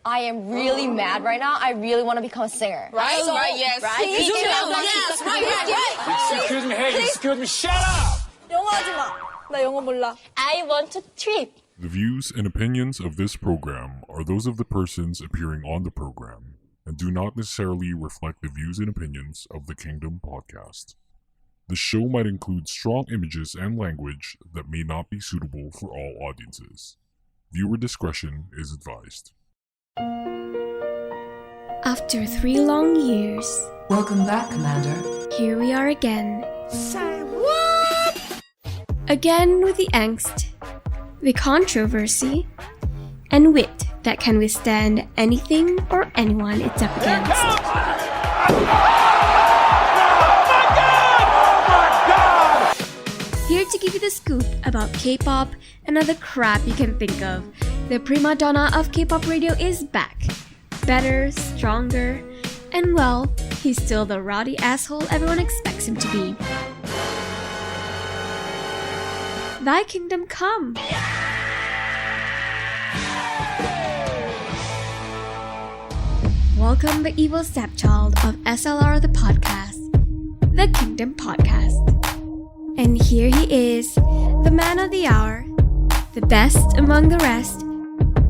I am really mad right now. I really want to become a singer. Right? Yes. Right? Yes, right. Excuse me, hey, excuse me, shut up! 영어 하지 마. 나 영어 몰라. I want to trip. The views and opinions of this program are those of the persons appearing on the program and do not necessarily reflect the views and opinions of the Kingdom Podcast. The show might include strong images and language that may not be suitable for all audiences. Viewer discretion is advised. After 3 long years, Welcome back, Commander. here we are again. Say what? Again with the angst, the controversy, and wit that can withstand anything or anyone it's up against. Here to give you the scoop about K-pop and other crap you can think of, the prima donna of K-pop radio is back. Better, stronger, and well, he's still the rowdy asshole everyone expects him to be. Thy kingdom come! Welcome the evil stepchild of SLR the podcast, the Kingdom Podcast. And here he is, the man of the hour, the best among the rest,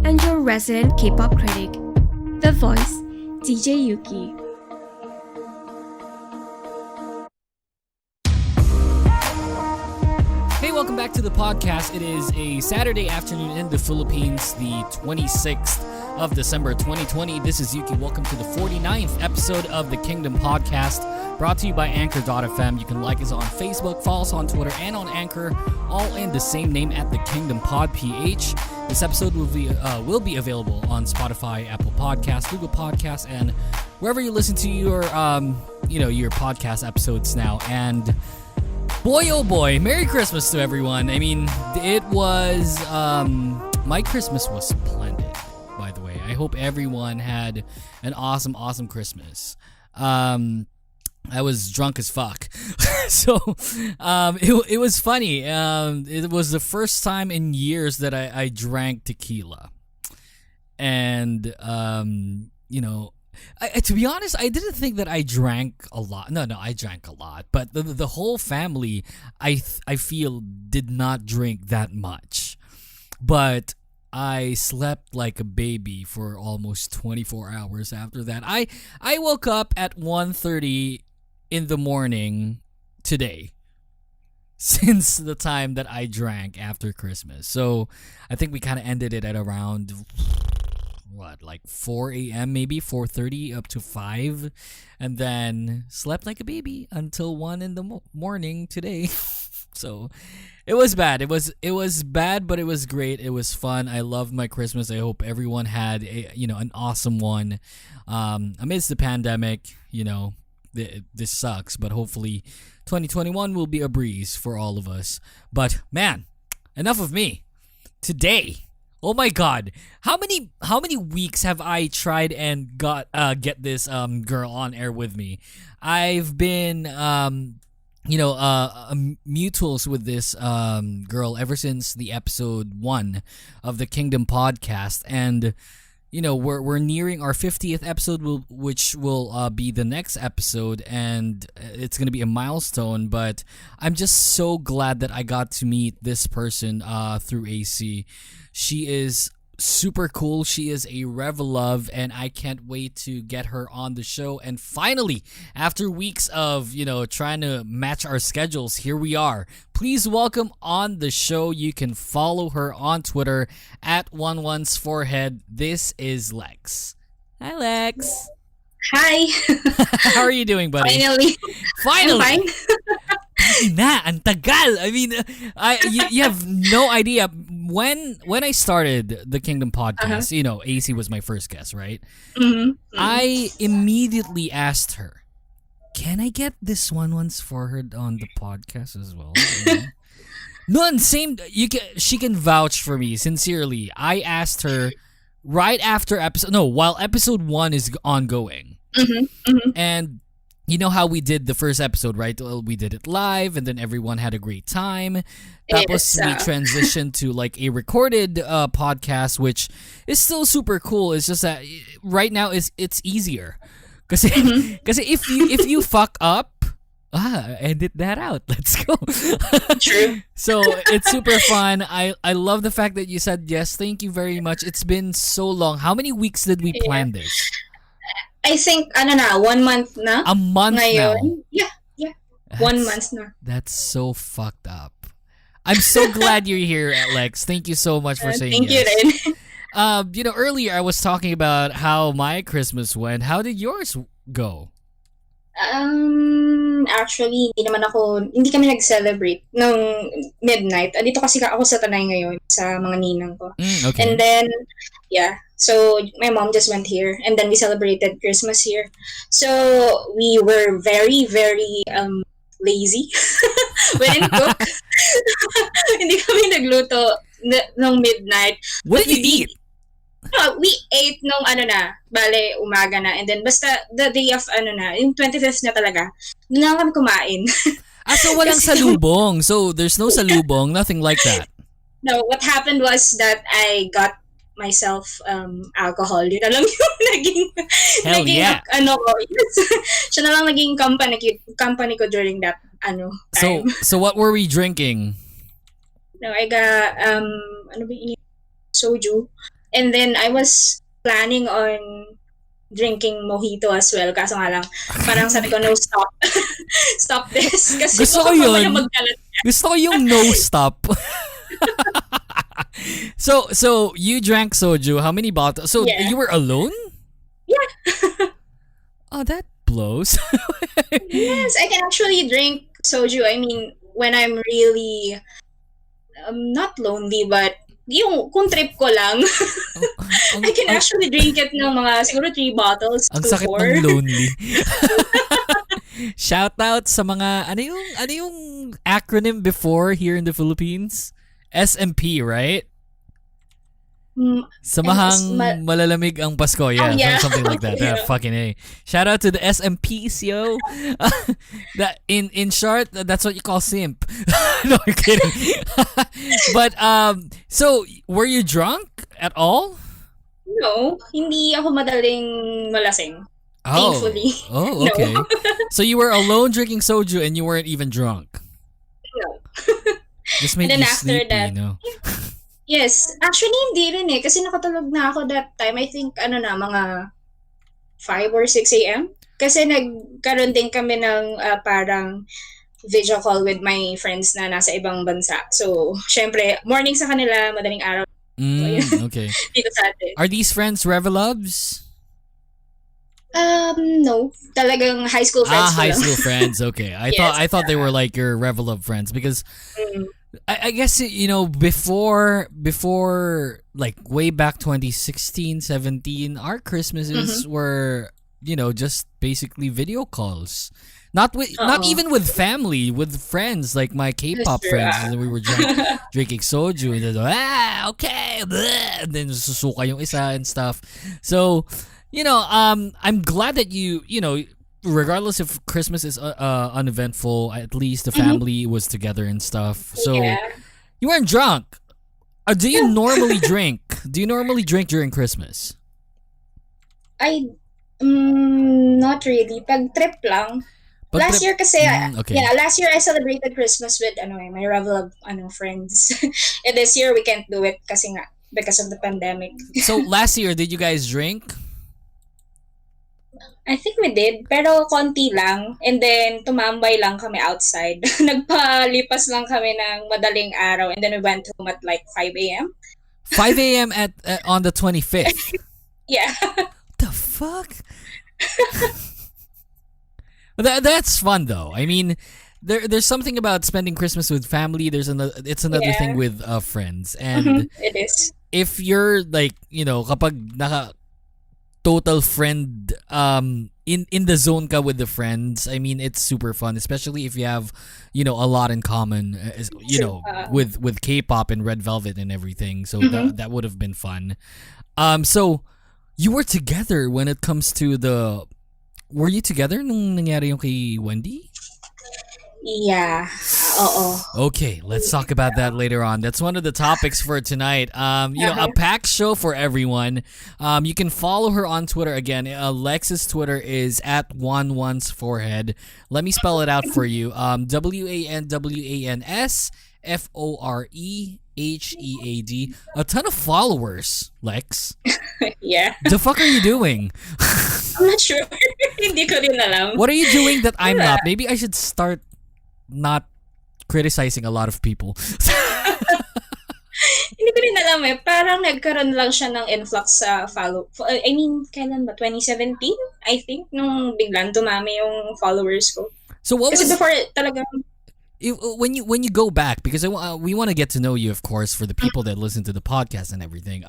and your resident K-pop critic, the voice, DJ Yuki. Hey, welcome back to the podcast. It is a Saturday afternoon in the Philippines, the 26th of December 2020. This is Yuki. Welcome to the 49th episode of the Kingdom Podcast, brought to you by Anchor.fm. You can like us on Facebook, follow us on Twitter, and on Anchor, all in the same name at the Kingdom Pod PH. This episode will be available on Spotify, Apple Podcasts, Google Podcasts, and wherever you listen to your your podcast episodes now. And boy, oh boy, Merry Christmas to everyone. I mean, it was, my Christmas was splendid, by the way. I hope everyone had an awesome, awesome Christmas. I was drunk as fuck. So, it was funny. It was the first time in years that I drank tequila. And, to be honest, I didn't think that I drank a lot. No, I drank a lot. But the whole family, I feel, did not drink that much. But I slept like a baby for almost 24 hours after that. I woke up at 1:30 in the morning today, since the time that I drank after Christmas. So I think we kind of ended it at around 4 a.m. maybe 4:30 up to 5, and then slept like a baby until 1 in the morning today. So it was bad. It was bad, but it was great. It was fun. I loved my Christmas. I hope everyone had an awesome one amidst the pandemic. This sucks, but hopefully 2021 will be a breeze for all of us. But man, enough of me. Today, oh my God, how many weeks have I tried and get this girl on air with me? I've been mutuals with this girl ever since the episode 1 of the Kingdom Podcast, and we're nearing our 50th episode, which will be the next episode, and it's going to be a milestone. But I'm just so glad that I got to meet this person through AC. She is super cool. She is a rev love, and I can't wait to get her on the show. And finally, after weeks of trying to match our schedules, here we are. Please welcome on the show. You can follow her on Twitter at 11's forehead. This is Lex. Hi, Lex. Hi. How are you doing, buddy? Finally. I'm fine. Ang tagal. I mean, you have no idea. When I started the Kingdom Podcast, AC was my first guest, right? Mm-hmm. I immediately asked her, can I get this one's forehead on the podcast as well? She can vouch for me, sincerely. I asked her right after while episode 1 is ongoing. Mm-hmm. Mm-hmm. And you know how we did the first episode, right? Well, we did it live, and then everyone had a great time. Tapos we transitioned to like a recorded podcast, which is still super cool. It's just that right now it's easier, because if you fuck up, edit that out. Let's go. True. So it's super fun. I love the fact that you said yes. Thank you very much. It's been so long. How many weeks did we plan this? I think, 1 month na. A month ngayon. now. Yeah. 1 month na. That's so fucked up. I'm so glad you're here, Alex. Thank you so much for saying thank yes. you rin. You know, earlier I was talking about how my Christmas went. How did yours go? Actually, hindi kami nag-celebrate nung midnight. Dito kasi ako sa Tanay ngayon sa mga ninang ko. Okay. And then, so my mom just went here and then we celebrated Christmas here. So we were very, very lazy. We didn't cook. Hindi kami nagluto nung midnight. What did you eat? We ate nung bale umaga na, and then basta the day of yung 25th na talaga, doon na kami kumain. So walang salubong. So there's no salubong, nothing like that. No, what happened was that I got myself alcohol. Yun na lang yung siya na lang naging company ko during that time. So what were we drinking? No, I got soju. And then I was planning on drinking mojito as well. Kaso nga lang, parang sabi ko, no, stop. Stop this. Kasi Gusto ko yun. Gusto ko yung no stop. So you drank soju. How many bottles? So you were alone? Yeah. Oh, that blows. Yes, I can actually drink soju. I mean, when I'm really not lonely, but yung kung trip ko lang, I can actually drink it ng mga siguro 3 bottles ang to 4. Ang sakit ng lonely. Shout out sa mga ano yung acronym before here in the Philippines? SMP, right? Samahang malalamig ang Pasko. Yeah, something like that. Yeah. Fucking A. Shout out to the SMPs, yo. That in short, that's what you call simp. No, I'm kidding. But so were you drunk at all? No, hindi ako madaling malasing. Thankfully. Oh, okay. No. So you were alone drinking soju and you weren't even drunk. No. Just made and then you after sleepy, that, you know? Yes. Actually, hindi rin eh. Kasi nakatulog na ako that time. I think, mga 5 or 6 a.m. Kasi nagkaroon din kami ng parang video call with my friends na nasa ibang bansa. So, syempre, morning sa kanila, madaling araw. Okay. Dito sa atin. Are these friends Revelubs? No. Talagang high school friends. High school friends. Okay. I thought they were like your Revelub friends because I guess before like way back 2016, 17, our Christmases were just basically video calls. Not even with family, with friends like my K-pop friends. And we were drinking soju and then okay, bleh, and then susuka yung isa and stuff. So, I'm glad that you regardless if Christmas is uneventful, at least the family was together and stuff. So you weren't drunk. Do you normally drink? Do you normally drink during Christmas? I not really. Pag trip lang. Last year kasi, last year I celebrated Christmas with my Revel friends. And this year we can't do it kasi nga because of the pandemic. So last year, did you guys drink? I think we did, pero konti lang. And then, tumambay lang kami outside. Nagpalipas lang kami ng madaling araw. And then we went home at like 5 a.m. 5 a.m. on the 25th? Yeah. What the fuck? That's fun though. I mean, there's something about spending Christmas with family. It's another thing with friends. And it is. If you're like, kapag total friend in the zone ka with the friends, I mean, it's super fun, especially if you have a lot in common, with K-pop and Red Velvet and everything. So that would have been fun. So you were together when it comes to the Were you together nung nangyari yung kay Wendy? Yeah. Oo. Okay, let's talk about that later on. That's one of the topics for tonight. A packed show for everyone. You can follow her on Twitter again. Lex's Twitter is at One's forehead. Let me spell it out for you. WANWANSFOREHEAD. A ton of followers, Lex. Yeah. The fuck are you doing? I'm not sure. Hindi ko rin alam. What are you doing that I'm not? Maybe I should start not criticizing a lot of people. Hindi ko rin alam eh. Parang nagkaroon lang siya ng influx sa kailan ba? 2017? I think, nung biglang dumami yung followers ko. So what Kasi was... before, talaga... When you go back, because we want to get to know you, of course, for the people that listen to the podcast and everything.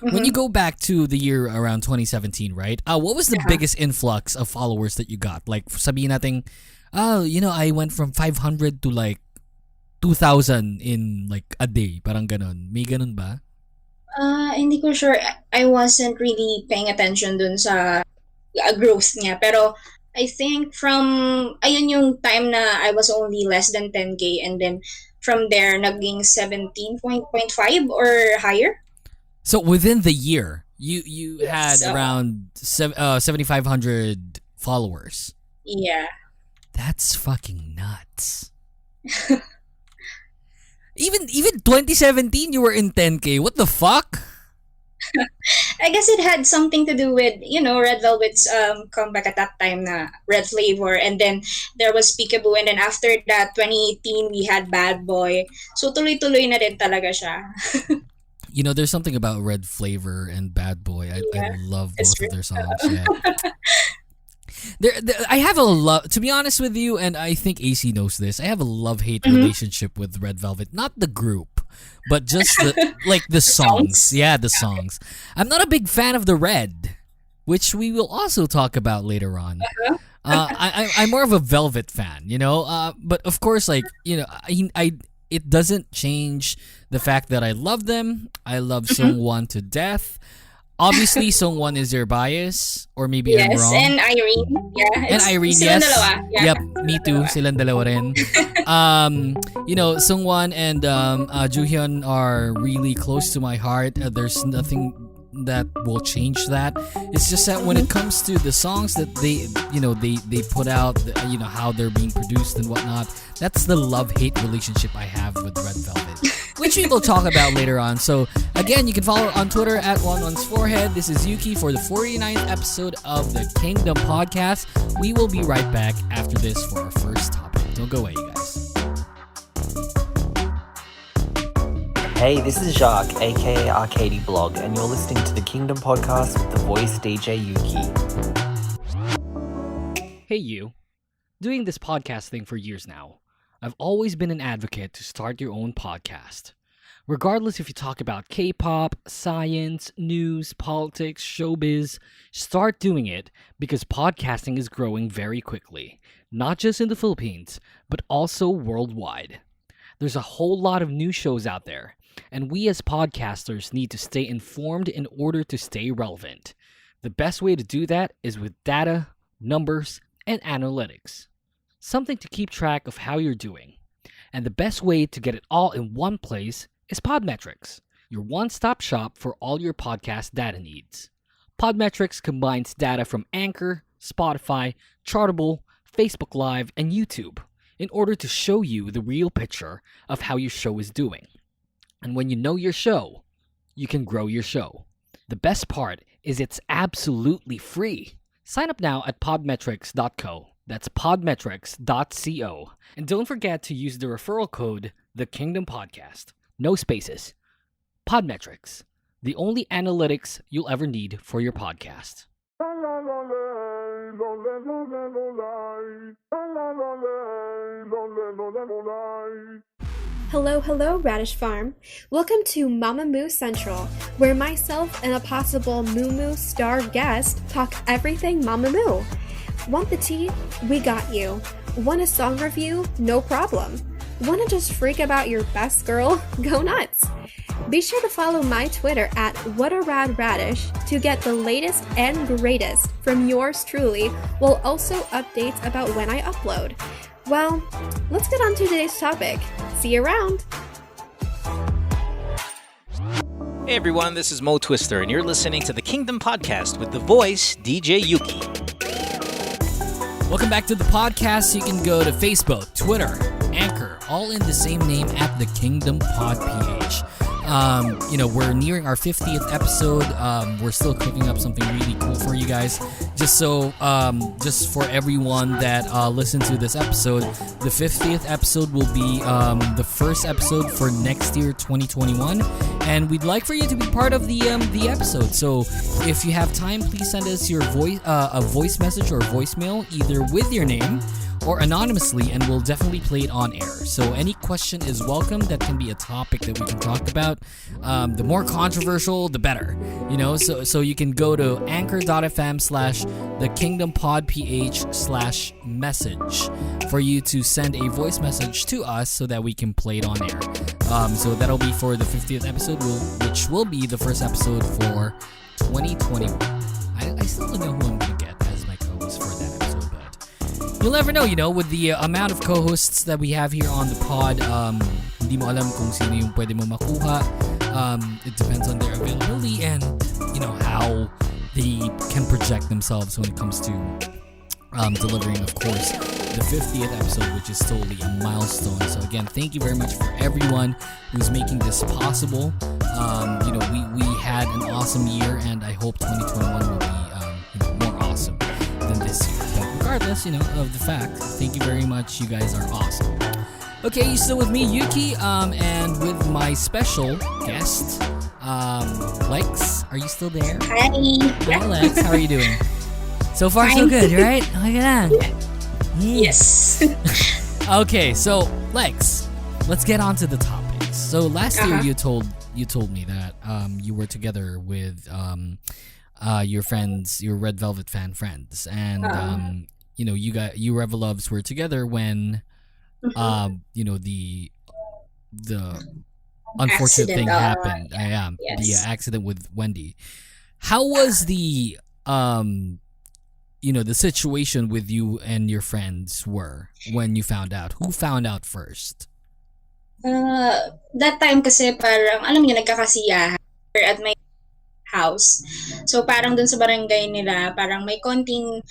When you go back to the year around 2017, right? What was the biggest influx of followers that you got? Like, sabihin natin, I went from 500 to like 2,000 in like a day. Parang ganon. May ganon ba? Hindi ko sure. I wasn't really paying attention dun sa growth niya. Pero I think ayun yung time na I was only less than 10K, and then from there, naging 17.5 or higher. So within the year, you had around 7,500 followers. Yeah. That's fucking nuts. Even 2017, you were in 10K. What the fuck? I guess it had something to do with, Red Velvet's comeback at that time na Red Flavor, and then there was Peekaboo, and then after that, 2018, we had Bad Boy. So tuloy-tuloy na din talaga siya. There's something about Red Flavor and Bad Boy. I love both of their songs. Yeah. I have a love, to be honest with you, and I think AC knows this. I have a love-hate relationship with Red Velvet, not the group, but just the songs. Yeah, the songs. I'm not a big fan of the Red, which we will also talk about later on. I'm more of a Velvet fan, but of course, it doesn't change the fact that I love them. I love Sungwon to death. Obviously, Sungwon is your bias, or maybe I'm wrong. Yes, and Irene. Yeah, and Irene, yes. Dalawa. Yeah. Yep, me too. Silang dalawa rin. Sungwon and Joohyun are really close to my heart. There's nothing that will change that. It's just that when it comes to the songs that they put out, how they're being produced and whatnot, that's the love-hate relationship I have with Red Velvet, which we will talk about later on. So again, you can follow on Twitter at One's forehead. This is Yuki for the 49th episode of the Kingdom Podcast. We will be right back after this for our first topic. Don't go away, you guys. Hey, this is Jacques, aka Arcady Blog, and you're listening to the Kingdom Podcast with the voice DJ Yuki. Hey you. Doing this podcast thing for years now, I've always been an advocate to start your own podcast. Regardless if you talk about K-pop, science, news, politics, showbiz, start doing it because podcasting is growing very quickly, not just in the Philippines, but also worldwide. There's a whole lot of new shows out there, and we as podcasters need to stay informed in order to stay relevant. The best way to do that is with data, numbers, and analytics. Something to keep track of how you're doing. And the best way to get it all in one place is Podmetrics, your one-stop shop for all your podcast data needs. Podmetrics combines data from Anchor, Spotify, Chartable, Facebook Live, and YouTube in order to show you the real picture of how your show is doing. And when you know your show, you can grow your show. The best part is it's absolutely free. Sign up now at podmetrics.co. That's podmetrics.co. And don't forget to use the referral code The Kingdom Podcast. No spaces. Podmetrics, the only analytics you'll ever need for your podcast. Hello, Radish Farm. Welcome to Mama Moo Central, where myself and a possible Moo Moo star guest talk everything Mama Moo. Want the tea? We got you. Want a song review? No problem. Wanna just freak about your best girl? Go nuts! Be sure to follow my Twitter at whataradradish to get the latest and greatest from yours truly, while also updates about when I upload. Well, let's get on to today's topic. See you around! Hey everyone, this is Mo Twister, and you're listening to the Kingdom Podcast with the voice DJ Yuki. Welcome back to the podcast. You can go to Facebook, Twitter, Anchor, all in the same name at the Kingdom Pod PH. We're nearing our 50th episode. We're still cooking up something really cool for you guys. Just for everyone that listened to this episode, the 50th episode will be the first episode for next year, 2021. And we'd like for you to be part of the episode. So if you have time, please send us your a voice message or voicemail, either with your name or anonymously, and we'll definitely play it on air. So any question is welcome. That can be a topic that we can talk about. The more controversial, the better. So you can go to anchor.fm/thekingdompodph/message for you to send a voice message to us so that we can play it on air. So that'll be for the 50th episode, which will be the first episode for 2021. I still don't know who I'm going to get as my co-host for that episode, but you'll never know, with the amount of co-hosts that we have here on the pod. Hindi mo alam kung sino yung pwede mo makuha. It depends on their availability and, how they can project themselves when it comes to delivering, of course, the 50th episode, which is totally a milestone. So again, thank you very much for everyone who's making this possible. We had an awesome year, and I hope 2021 will be more awesome than this year. But regardless, of the fact, thank you very much. You guys are awesome. Okay, you still with me, Yuki, and with my special guest, Lex. Are you still there? Hi. Hi, Lex. How are you doing? So far, so good, right? Look at that. Yes. Okay, so Lex, let's get on to the topics. So last year, you told me that you were together with your friends, your Red Velvet fan friends, and you Reveloves were together when the unfortunate thing happened. Yes. The accident with Wendy. How was the the situation with you and your friends were when you found out? Who found out first? That time kasi parang, alam niyo, nagkakasiyahan at my house. So parang dun sa barangay nila, parang may konting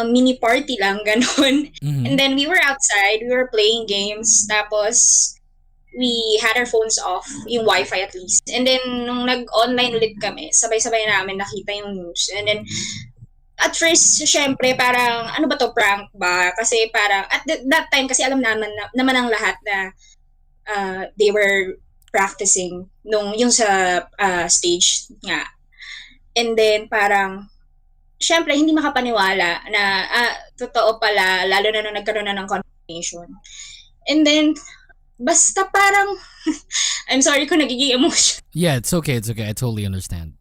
mini party lang, ganun. Mm-hmm. And then we were outside, we were playing games, tapos we had our phones off, yung Wi-Fi at least. And then, nung nag-online ulit kami, sabay-sabay namin nakita yung news. And then, at first, syempre, parang, ano ba to, prank ba? Kasi parang, at that time, kasi alam naman ang lahat na they were practicing yung sa stage nga. And then, parang, syempre, hindi makapaniwala na totoo pala, lalo na nung nagkaroon na ng confirmation. And then, basta parang, I'm sorry kung nagiging emotion. Yeah, it's okay. I totally understand.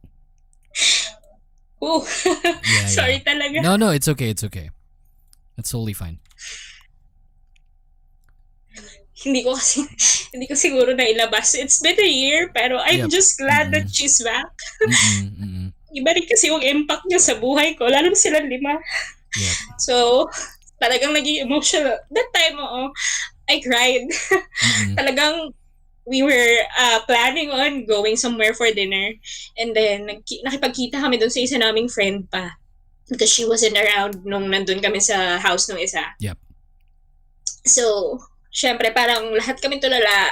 Oh, yeah, sorry talaga. No, it's okay. It's totally fine. Hindi ko siguro na ilabas. It's been a year, pero I'm just glad that she's back. Iba rin kasi yung impact niya sa buhay ko, lalo silang 5. Yep. So, talagang naging emotional. That time, I cried. Talagang we were planning on going somewhere for dinner. And then, nakipagkita kami dun sa isa naming friend pa. Because she wasn't around nung nandun kami sa house nung isa. Yep. So, syempre, parang lahat kami tulala.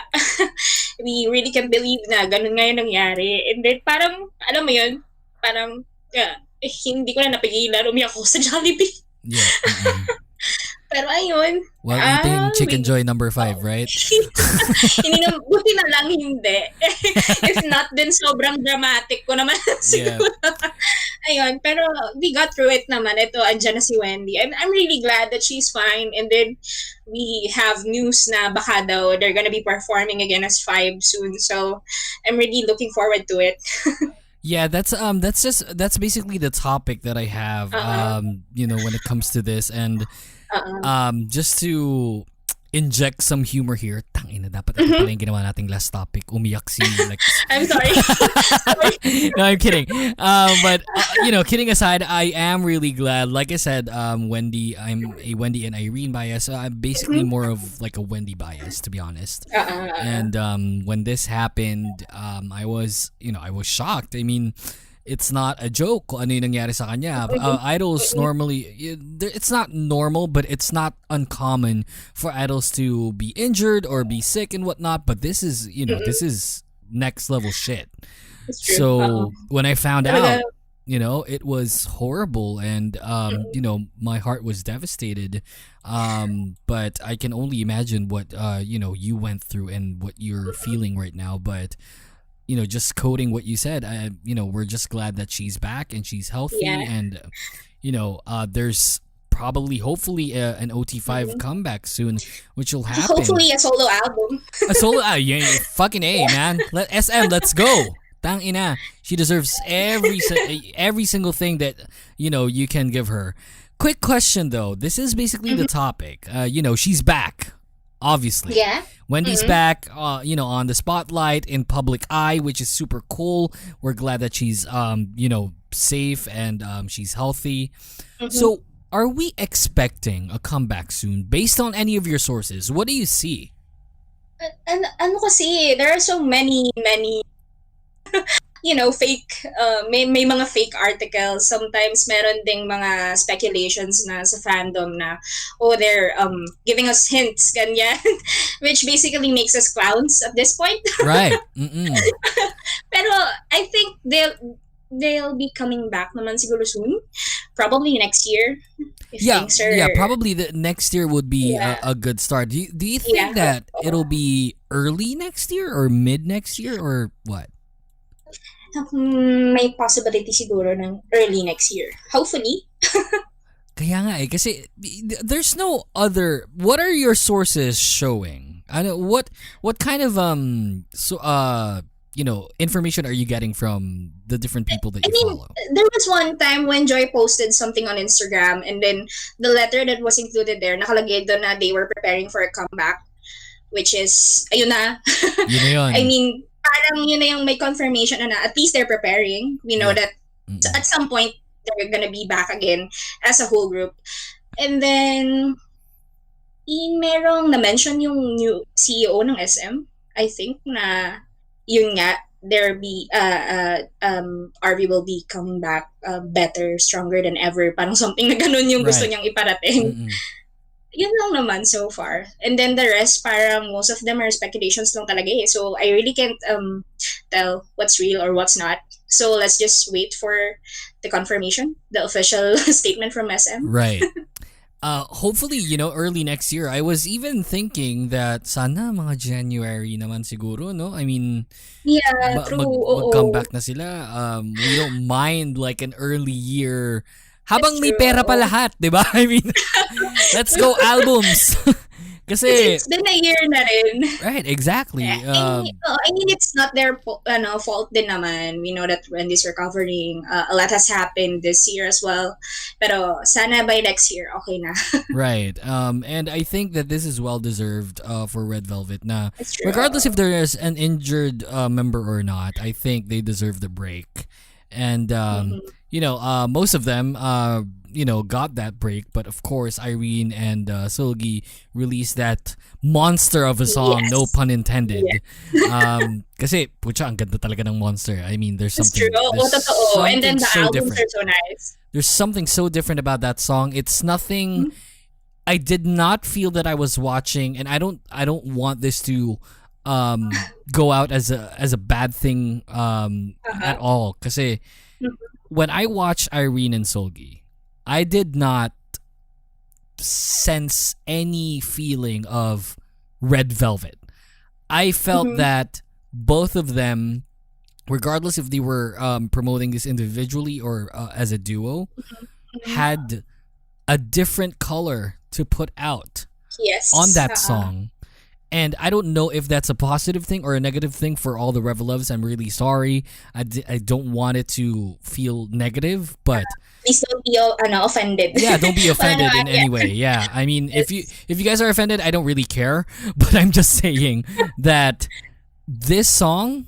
We really can't believe na ganun nga yung nangyari. And then, parang, alam mo yun, parang, hindi ko na napigilan. Umiyak ako sa Jollibee. Yeah. Pero ayun. While eating Chicken Joy number 5, right? Buti na lang hindi. If not, then sobrang dramatic ko naman siguro. Ayun, pero we got through it naman. Ito, andyan na si Wendy. I'm really glad that she's fine. And then, we have news na baka daw they're gonna be performing again as 5 soon. So, I'm really looking forward to it. Yeah, that's basically the topic that I have, when it comes to this. And just to inject some humor here. Tangina, dapat ito pala yung ginawa nating last topic. Umiyak si Lex. I'm sorry. No, I'm kidding. But kidding aside, I am really glad. Like I said, Wendy, I'm a Wendy and Irene bias. I'm basically more of like a Wendy bias, to be honest. And when this happened, I was shocked. I mean, it's not a joke kung ano yung nangyari sa kanya. Idols normally, it's not normal, but it's not uncommon for idols to be injured or be sick and whatnot. But this is, this is next level shit. So when I found out, it was horrible, and my heart was devastated. But I can only imagine what you went through and what you're feeling right now. But just quoting what you said, we're just glad that she's back and she's healthy, and there's hopefully an OT5 comeback soon, which will happen. Hopefully a solo album. A solo, yeah, fucking A, man. SM, let's go. Tang ina, she deserves every single thing that you can give her. Quick question though, this is basically the topic. She's back, obviously. Yeah. Wendy's back, on the spotlight in public eye, which is super cool. We're glad that she's, safe and she's healthy. So, are we expecting a comeback soon based on any of your sources? What do you see? And ano kasi, there are so many fake, may mga fake articles. Sometimes meron ding mga speculations na sa fandom na, they're giving us hints, ganyan. Which basically makes us clowns at this point. Right. Pero I think they'll be coming back naman siguro soon. Probably next year. Probably the next year would be a good start. Do you think that it'll be early next year or mid next year or what? May possibility siguro ng early next year. Hopefully. Kaya nga kasi there's no other. What are your sources showing? I know what kind of information are you getting from the different people that you follow? There was one time when Joy posted something on Instagram, and then the letter that was included there, nakalagay doon na they were preparing for a comeback, which is, ayun na. Yun na yun. I mean, parang yun na yung may confirmation na at least they're preparing. We know that at some point they're gonna be back again as a whole group. And then, merong na-mention yung new CEO ng SM, I think, na yun nga, RV will be coming back better, stronger than ever. Parang something na ganun yung gusto niyang iparating. Yun lang naman so far. And then the rest, parang most of them are speculations lang talaga eh. So I really can't tell what's real or what's not. So let's just wait for the confirmation, the official statement from SM. Right. Hopefully, early next year. I was even thinking that sana mga January naman siguro, no? I mean, true. Mag-comeback na sila. We don't mind like an early year. Habang may pera pa lahat, di ba? I mean, let's go albums. Kasi it's been a year na rin. Right, exactly. I mean, it's not their fault din naman. We know that Wendy's recovering. A lot has happened this year as well. Pero sana by next year, okay na. Right. And I think that this is well-deserved for Red Velvet. Na, regardless if there is an injured member or not, I think they deserve the break. And, most of them, got that break. But of course, Irene and Solgi released that monster of a song, no pun intended. Kasi, pucha, ang ganda talaga ng monster. I mean, there's something, something and then the so albums different. are so nice. There's something so different about that song. It's nothing. I did not feel that I was watching, and I don't want this to go out as a bad thing at all. Kasi when I watched Irene and Solgi, I did not sense any feeling of Red Velvet. I felt that both of them, regardless if they were promoting this individually or as a duo, had a different color to put out on that song. And I don't know if that's a positive thing or a negative thing for all the Revelovs. I'm really sorry. I don't want it to feel negative, but Please don't be offended. yeah, don't be offended in any way. Yeah, I mean, if you guys are offended, I don't really care. But I'm just saying that this song,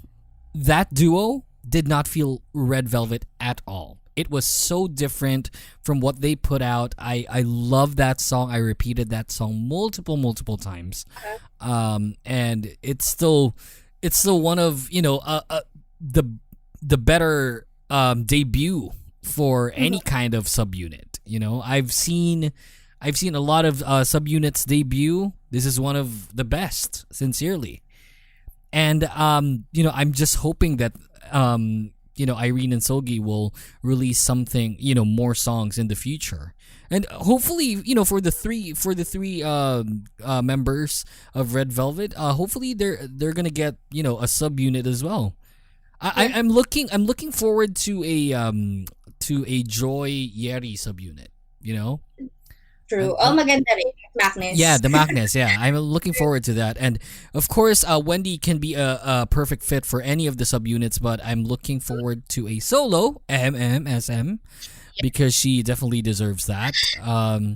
that duo, did not feel Red Velvet at all. It was so different from what they put out. I love that song. I repeated that song multiple times, and it's still one of the better debut for any kind of subunit. I've seen a lot of subunits debut. This is one of the best, sincerely, and I'm just hoping that Irene and Solgi will release something, more songs in the future. And hopefully, for the three members of Red Velvet, hopefully they're gonna get, a subunit as well. I'm looking forward to a Joy Yeri subunit, True. Maganda rin. Magnus. Yeah, the Magnus. Yeah, I'm looking forward to that. And of course, Wendy can be a perfect fit for any of the subunits, but I'm looking forward to a solo MMSM because she definitely deserves that. Parang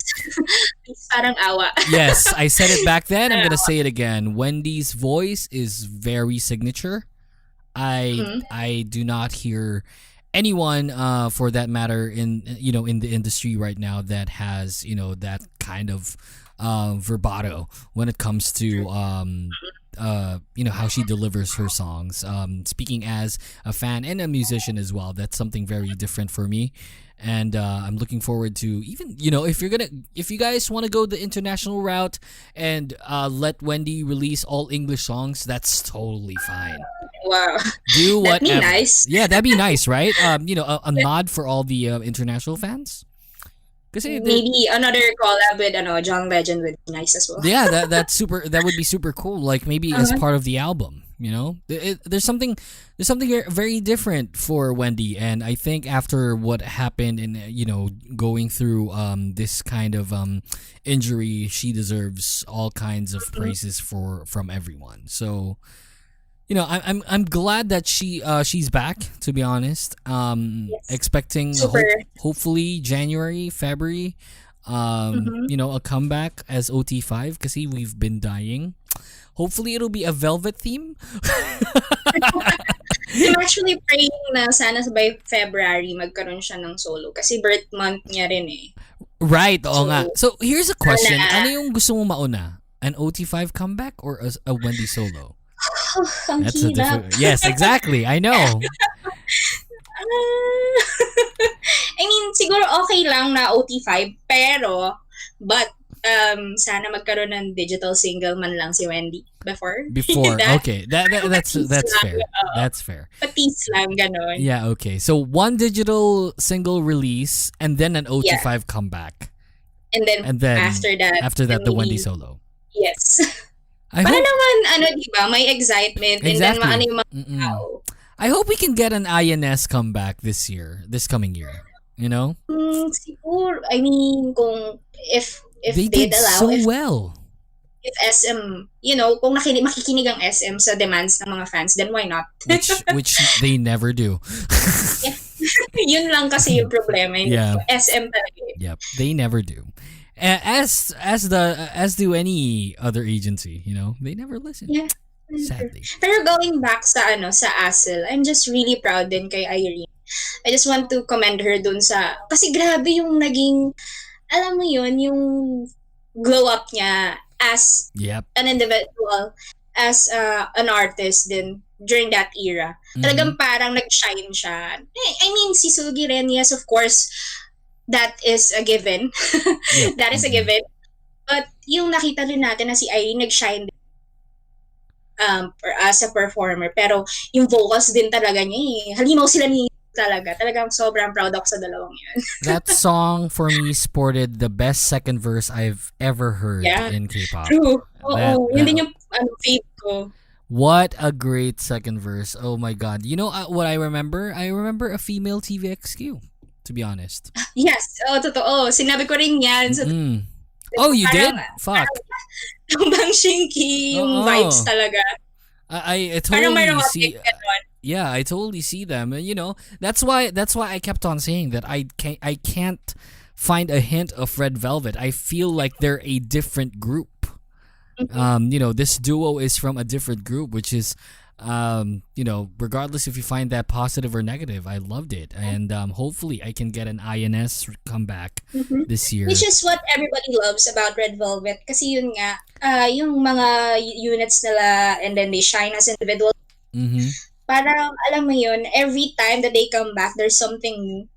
awa. Yes, I said it back then. I'm gonna say it again. Wendy's voice is very signature. I do not hear anyone for that matter in the industry right now that has that kind of vibrato when it comes to how she delivers her songs. Speaking as a fan and a musician as well, that's something very different for me. And I'm looking forward to even if you guys want to go the international route and let Wendy release all English songs, that's totally fine. Wow. Do whatever. That'd be nice. Yeah, that'd be nice, right? A nod for all the international fans. Maybe another collab with John Legend would be nice as well. Yeah, that's super. That would be super cool. Like maybe as part of the album. There's something very different for Wendy, and I think after what happened in going through this kind of injury, she deserves all kinds of praises from everyone. So. I'm glad that she's back. To be honest, expecting hopefully January, February, a comeback as OT5 kasi we've been dying. Hopefully it'll be a Velvet theme. I'm actually praying na sana by February magkaroon siya ng solo kasi birth month niya rin eh. Right, oo nga. So here's a question: ano yung gusto mo mauna? An OT5 comeback or a Wendy solo? That's a different. Yes, exactly. I know. I mean, siguro okay lang na OT5 but sana magkaroon ng digital single man lang si Wendy before. Okay. That's fair. That's fair. Patis lang ganon. Yeah, okay. So one digital single release and then an OT5 comeback. And then after that the Wendy solo. Yes. Para naman, diba, may excitement and then maano yung mga tao. I hope we can get an INS comeback this coming year. Siguro, I mean, if they did allow, so well. If SM, kung makikinig ang SM sa demands ng mga fans, then why not? which they never do. Yun lang kasi yung problema. Yeah. SM talaga. Yep, they never do. As do any other agency, they never listen. Yeah. Sadly. Pero going back sa ASL, I'm just really proud din kay Irene. I just want to commend her dun kasi grabe yung naging, alam mo yun, yung glow up niya as an individual, as an artist din during that era. Talagang parang nag-shine siya. I mean, si Sugi rin, yes, of course, that is a given. That is a given. But yung nakita rin natin na si Irene nag-shine as a performer. Pero yung vocals din talaga niya halimaw sila ni talagang sobrang proud ako sa dalawang yun. That song for me sported the best second verse I've ever heard in K-pop. True. Oo. Yun din yung fave ko. What a great second verse. Oh my God. You know what I remember? I remember a female TVXQ. To be honest. Yes. Totoo. Sinabi ko rin yan. Oh, you did? Parang- Fuck. Tumbang Shinky yung vibes talaga. I Parang totally mayroong see. update ganon. Yeah, I totally see them. And, that's why I kept on saying that I can't find a hint of Red Velvet. I feel like they're a different group. This duo is from a different group, which is regardless if you find that positive or negative, I loved it. And hopefully I can get an INS comeback this year. Which is what everybody loves about Red Velvet. Kasi yun nga, yung mga units nila and then they shine as individuals. Mm-hmm. Parang, alam mo yun, every time that they come back, there's something new.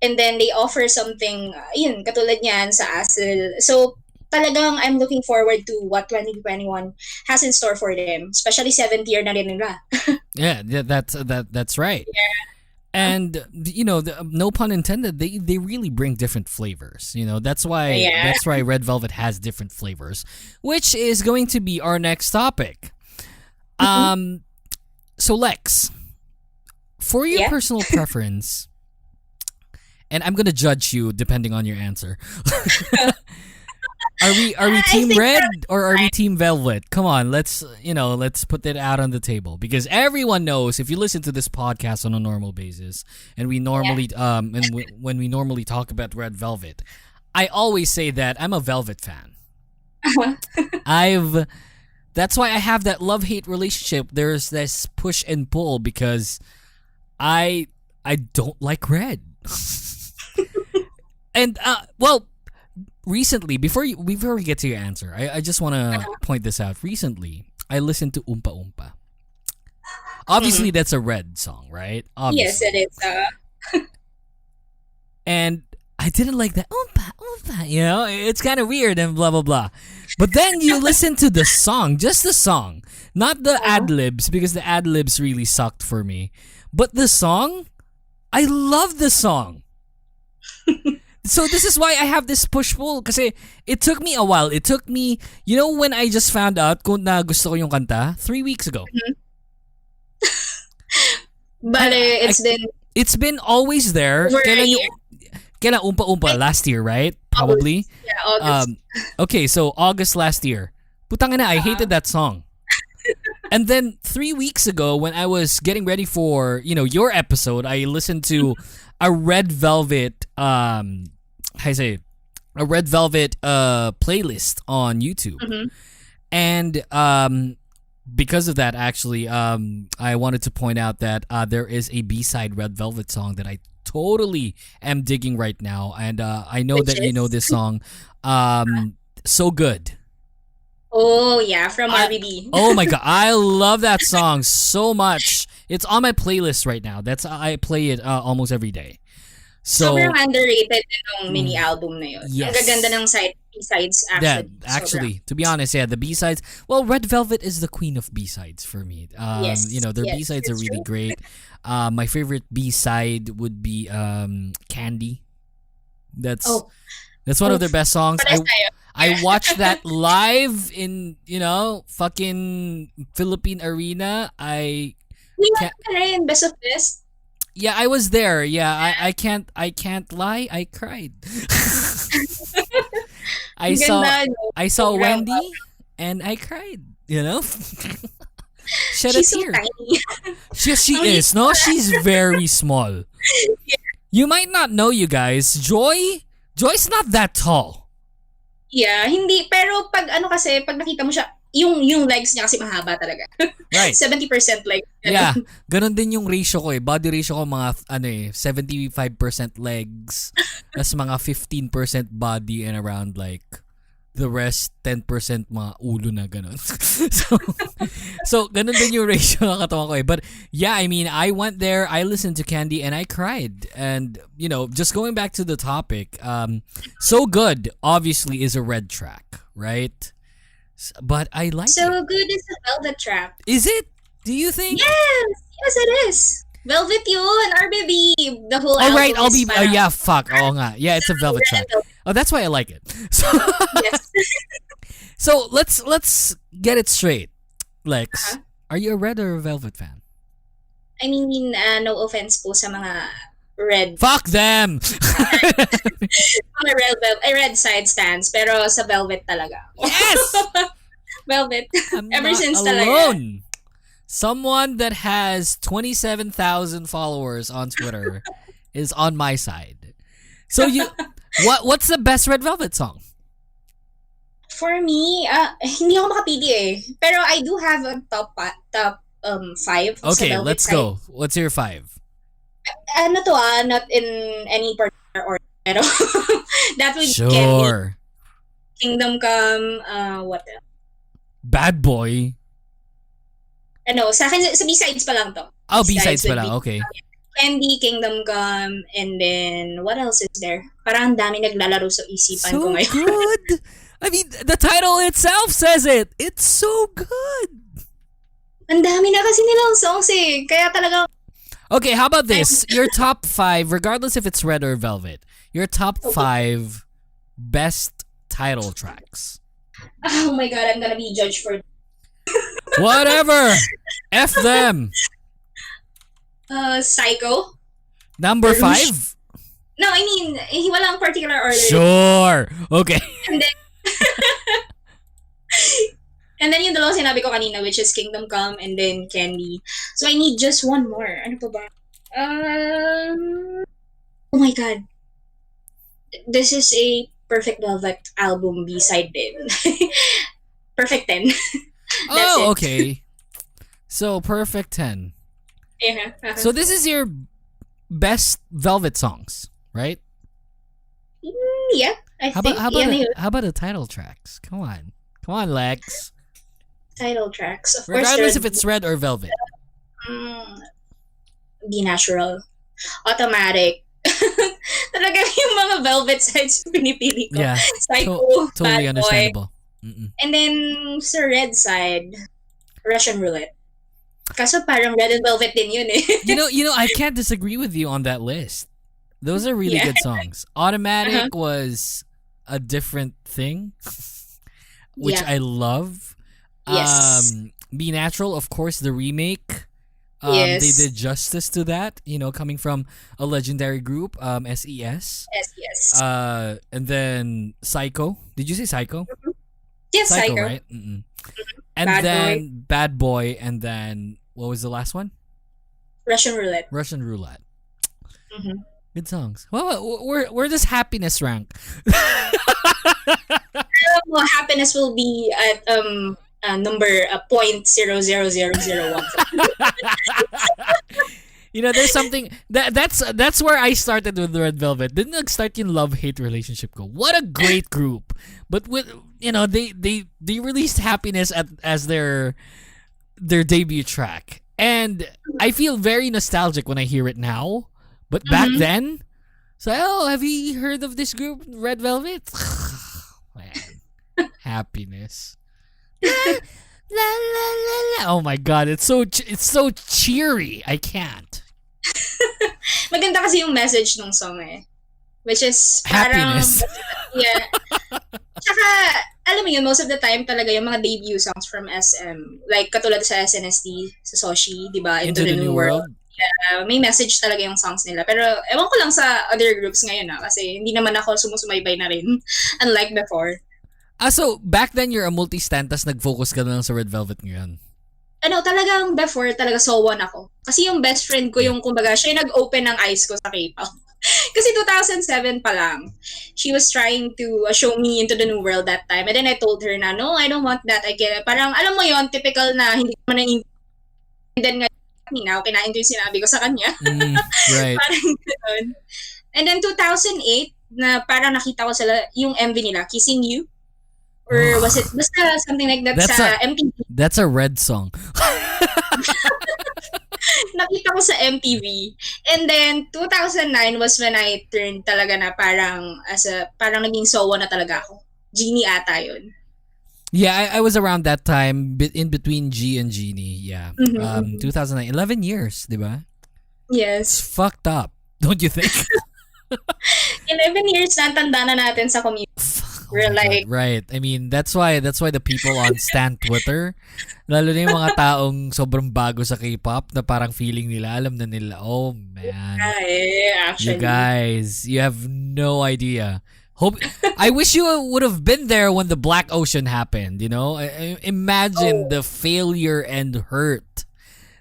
And then they offer something, yun, katulad niyan sa ASL. So, talagang I'm looking forward to what 2021 has in store for them. Especially 7th year na rin nila. Yeah, that's right. Yeah. And no pun intended, they really bring different flavors. That's why Red Velvet has different flavors, which is going to be our next topic. So Lex, for your personal preference, and I'm gonna judge you depending on your answer. Are we Team Red or are we Team Velvet? Come on, let's put that out on the table, because everyone knows, if you listen to this podcast on a normal basis, and we normally when we normally talk about Red Velvet, I always say that I'm a Velvet fan. That's why I have that love-hate relationship. There's this push and pull because I don't like Red. And recently, before we get to your answer, I just want to point this out. Recently, I listened to Oompa Oompa. Obviously, that's a Red song, right? Obviously. Yes, it is. And I didn't like that Oompa Oompa. It's kind of weird and blah blah blah. But then you listen to the song, just the song, not the ad libs, because the ad libs really sucked for me. But the song, I love the song. So this is why I have this push-pull, kasi it took me a while. It took me, when I just found out kung na gusto ko yung kanta? 3 weeks ago. But it's been always there. Kailan Oompa Oompa? Last year, right? Probably. Yeah, August. Okay, so August last year. Putang ina, I hated that song. And then 3 weeks ago, when I was getting ready for, your episode, I listened to a Red Velvet playlist on YouTube. Mm-hmm. And because of that, actually, I wanted to point out that there is a B-side Red Velvet song that I totally am digging right now. And I know that you know this song. So Good. Oh, yeah, from RBD. Oh my God, I love that song so much. It's on my playlist right now. I play it almost every day. So sobrang underrated yung mini album na yun. Yes. Ang gaganda ng B-sides actually. Yeah, actually, to be honest, the B-sides. Well, Red Velvet is the queen of B-sides for me. Yes. Their B-sides are really great. My favorite B-side would be Candy. That's one of their best songs. I watched that live in, fucking Philippine Arena. Best of Best. Yeah, I was there. Yeah, I can't lie. I cried. I saw Wendy and I cried. Shed a She's tear. so tiny. She is. No, she's very small. Yeah. You might not know, you guys. Joy's not that tall. Yeah, hindi. Pero pag nakita mo siya, yung legs niya kasi mahaba talaga. Right. 70% legs. Yeah. Ganon din yung ratio ko eh. Body ratio ko mga 75% legs. Tapos mga 15% body and around like the rest 10% mga ulo na ganon. so ganon din yung ratio ng katawan ko eh. But yeah, I mean, I went there, I listened to Candy and I cried. And just going back to the topic, So Good obviously is a Red track, right? But I like So it. Good is a Velvet track. Is it? Do you think? Yes, it is. Velvet yun, RBB. The whole album. Oh, right. I'll be. is parang- Yeah, fuck. Oh, nga. Yeah, it's a Velvet track. Oh, that's why I like it. So, Yes. so let's get it straight. Lex, are you a Red or a Velvet fan? I mean, no offense po sa mga red. Fuck them! Mga red side stands, pero sa velvet talaga. Yes! Velvet. I'm Ever not since alone. Someone that has 27,000 followers on Twitter is on my side. So what's the best Red Velvet song? For me, hindi ako makapili eh. Pero I do have a top 5. Okay, let's go. What's your 5? Ano to not in any particular order. Pero that would get Sure. Kingdom Come, what else? Bad Boy. Sa akin, sa B-sides pa lang to. Oh, B-sides would pala. be Okay. Candy, Kingdom Come, and then, what else is there? Parang ang dami naglalaro sa isipan ko So ngayon. good. I mean, the title itself says it. It's so good. Ang dami na kasi nilang songs eh. Kaya talaga... Okay, how about this? Your top 5, regardless if it's Red or Velvet, your top 5 best title tracks. Oh my God, I'm gonna be judged for... Whatever. F them. Psycho. Number 5? No, I mean, walang particular order. Sure. Okay. And then... And then yung dalawang sinabi ko kanina, which is Kingdom Come and then Candy. So I need just one more. Ano pa ba? Oh my God. This is a Perfect Velvet album B-side din. Perfect 10. Oh, okay. So, Perfect 10. Yeah. So, this is your best Velvet songs, right? Yeah, I think. How about the title tracks? Come on, Lex. Title tracks. Of Regardless course, if it's Red or Velvet. Be Natural. Automatic. Talaga yung mga Velvet sides pinipili ko. Yeah. Psycho, Totally Bad understandable. Boy. And then, sa Red side, Russian Roulette. Kaso parang Red and Velvet din yun eh. You know, I can't disagree with you on that list. Those are really good songs. Automatic was a different thing, which I love. Yes. Be Natural, of course, the remake. Yes. They did justice to that, coming from a legendary group, SES. Yes. And then Psycho. Did you say Psycho? Mm-hmm. Yes, Psycho. Right? Mm-mm. And Bad Boy, and then what was the last one? Russian Roulette. Mm-hmm. Good songs. Well, where does Happiness rank? Happiness will be at number 0.00001. There's something that's where I started with Red Velvet. Didn't nag-start yung love-hate relationship ko. What a great group. But with they released Happiness as their debut track. And I feel very nostalgic when I hear it now. But back then, have you heard of this group, Red Velvet? Man, Happiness. La, la, la, la. Oh my God, it's so cheery. I can't. Maganda kasi yung message ng song eh. Which is parang... Happiness. Yeah. Tsaka, alam mo yun, most of the time talaga yung mga debut songs from SM, like katulad sa SNSD, sa Soshi, di ba? Into the New World. Yeah, may message talaga yung songs nila. Pero ewan ko lang sa other groups ngayon kasi hindi naman ako sumusumaybay na rin. Unlike before. So back then you're a multi-stan tas nag-focus ka na lang sa Red Velvet ngayon? Talagang before talaga so-one ako. Kasi yung best friend ko yung kumbaga, siya yung nag-open ng eyes ko sa K-pop. Kasi 2007 pa lang, she was trying to show me Into the New World that time. And then I told her na, no, I don't want that. Parang alam mo yon, typical na hindi ko man and then now, kinain ko yung sinabi ko sa kanya. Right. Parang gano'n. And then 2008, na parang nakita ko sila, yung MV nila, Kissing You. Or was it, basta something like that sa MTV. That's a Red song. Nakita ko sa MTV. And then, 2009 was when I turned talaga na parang, parang naging sowa na talaga ako. Genie ata yun. Yeah, I was around that time, in between G and Genie. Yeah. 2009. 11 years, di ba? Yes. It's fucked up, don't you think? 11 years na, tanda na natin sa community. We're my God, like, right. I mean, that's why the people on Stan Twitter, lalo na yung mga taong sobrang bago sa K-pop na parang feeling nila, alam na nila, oh man. actually. You guys, you have no idea. I wish you would have been there when the Black Ocean happened, you know? Imagine the failure and hurt.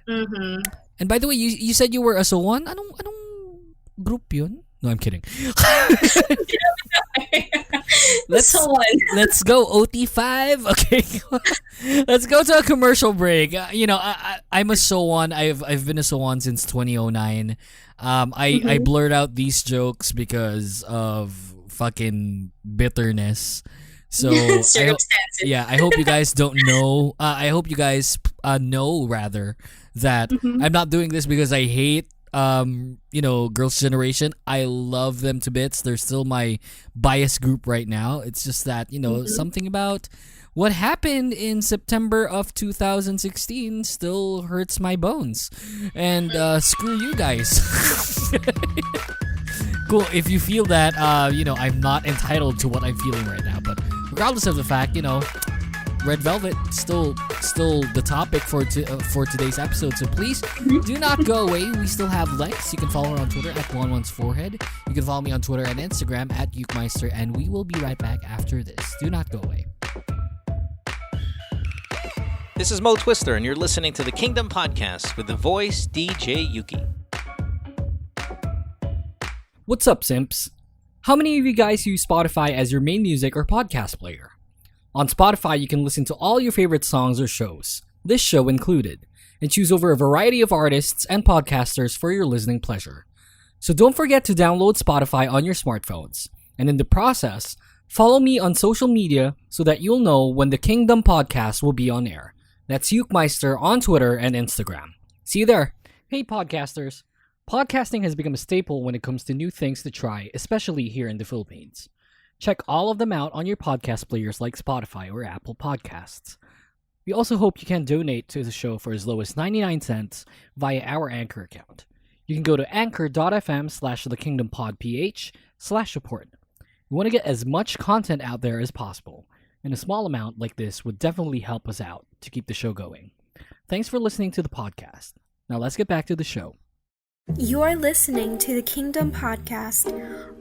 Mm-hmm. And by the way, you said you were a S01? Anong group yun? No, I'm kidding. let's go OT5. Okay. Let's go to a commercial break. I'm a S01. I've been a S01 since 2009. I blurred out these jokes because of fucking bitterness. So I hope you guys don't know. I hope you guys know rather that I'm not doing this because I hate Girls' Generation. I love them to bits. They're still my bias group right now. It's just that, something about what happened in September of 2016 still hurts my bones. And screw you guys. Cool. If you feel that, I'm not entitled to what I'm feeling right now. But regardless of the fact, Red Velvet still the topic for today's episode. So please do not go away. We still have Lex. You can follow her on Twitter at 11forehead. You can follow me on Twitter and Instagram at Ukemeister, and we will be right back after this. Do not go away. This is Mo Twister, and you're listening to the Kingdom Podcast with the voice DJ Yuki. What's up, simps? How many of you guys use Spotify as your main music or podcast player? On Spotify, you can listen to all your favorite songs or shows, this show included, and choose over a variety of artists and podcasters for your listening pleasure. So don't forget to download Spotify on your smartphones, and in the process, follow me on social media so that you'll know when the Kingdom Podcast will be on air. That's Ukemeister on Twitter and Instagram. See you there. Hey, podcasters. Podcasting has become a staple when it comes to new things to try, especially here in the Philippines. Check all of them out on your podcast players like Spotify or Apple Podcasts. We also hope you can donate to the show for as low as 99 cents via our Anchor account. You can go to anchor.fm/thekingdompodph/support. We want to get as much content out there as possible, and a small amount like this would definitely help us out to keep the show going. Thanks for listening to the podcast. Now let's get back to the show. You are listening to the Kingdom Podcast.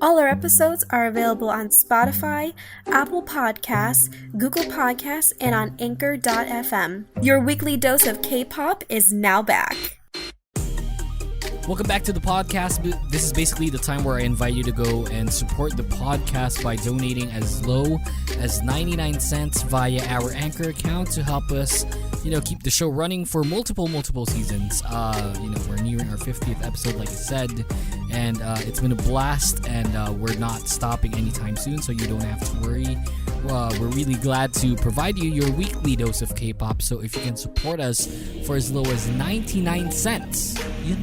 All our episodes are available on Spotify, Apple Podcasts, Google Podcasts, and on Anchor.fm. Your weekly dose of K-pop is now back. Welcome back to the podcast. This is basically the time where I invite you to go and support the podcast by donating as low as 99 cents via our Anchor account to help us, keep the show running for multiple seasons. We're nearing our 50th episode, like I said, and it's been a blast, and we're not stopping anytime soon, so you don't have to worry. We're really glad to provide you your weekly dose of K-pop, so if you can support us for as low as 99 cents, you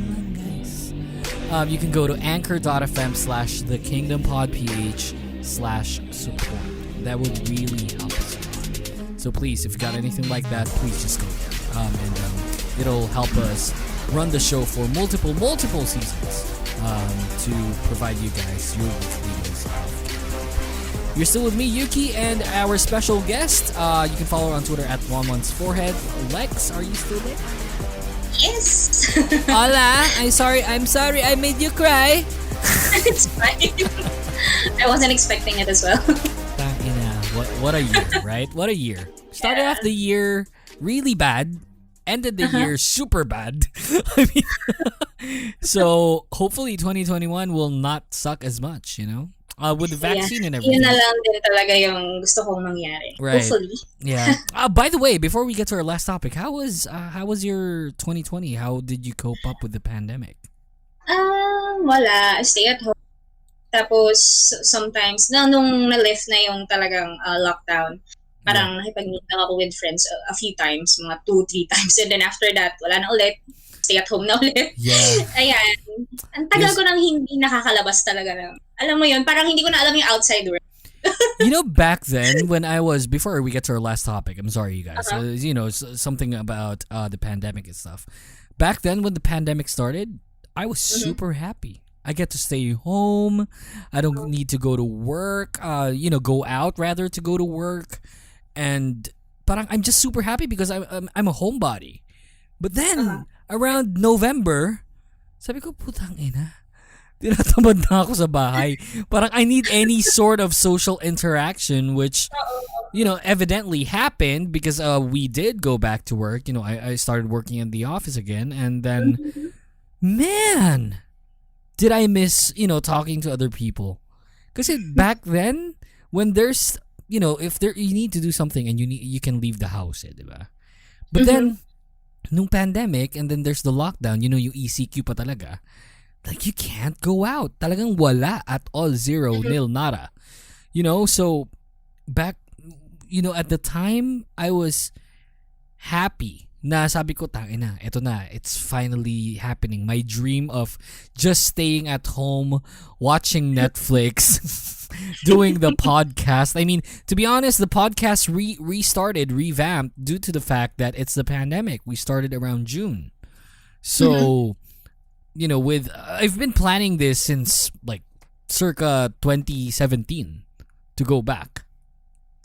can go to anchor.fm/thekingdompodph/support. That would really help us a lot. So please, if you got anything like that, please just go there. And it'll help us run the show for multiple seasons to provide you guys your weekly dose of K-pop. You're still with me, Yuki, and our special guest. You can follow her on Twitter at 11forehead. Lex, are you still there? Yes. Hola, I'm sorry I made you cry. It's fine. I wasn't expecting it as well. What a year, right? What a year. Started off the year really bad, ended the year super bad. So hopefully 2021 will not suck as much, with the vaccine and everything. Yun na lang din talaga yung gusto kong mangyari. Right. Hopefully. Yeah. By the way, before we get to our last topic, how was your 2020? How did you cope up with the pandemic? Wala. Stay at home. Tapos, sometimes, nung na-lift na yung talagang lockdown, parang nakipag-meet lang ako with friends a few times, mga 2-3 times. And then after that, wala na ulit. Stay at home na ulit. Yeah. Ayan. Ang tagal ko nang hindi nakakalabas talaga na. Alam mo yun, parang hindi ko na alam yung outside world. Back then, before we get to our last topic, I'm sorry, you guys. Something about the pandemic and stuff. Back then, when the pandemic started, I was super happy. I get to stay home. I don't need to go to work. Go out rather to go to work, and parang I'm just super happy because I'm a homebody. But then around November, sabi ko putang ina. Tinatamad na ako sa bahay. Parang I need any sort of social interaction, which, evidently happened because we did go back to work. I started working in the office again. And then, man, did I miss, talking to other people. Because back then, when there's, if you need to do something and you can leave the house, diba? But then, nung pandemic, and then there's the lockdown, yung ECQ pa talaga. Like, you can't go out. Talagang wala at all. Zero, nil, nada. So back, at the time, I was happy na sabi ko, tangina, eto na, it's finally happening. My dream of just staying at home, watching Netflix, doing the podcast. I mean, to be honest, the podcast revamped due to the fact that it's the pandemic. We started around June. So... I've been planning this since like circa 2017 to go back.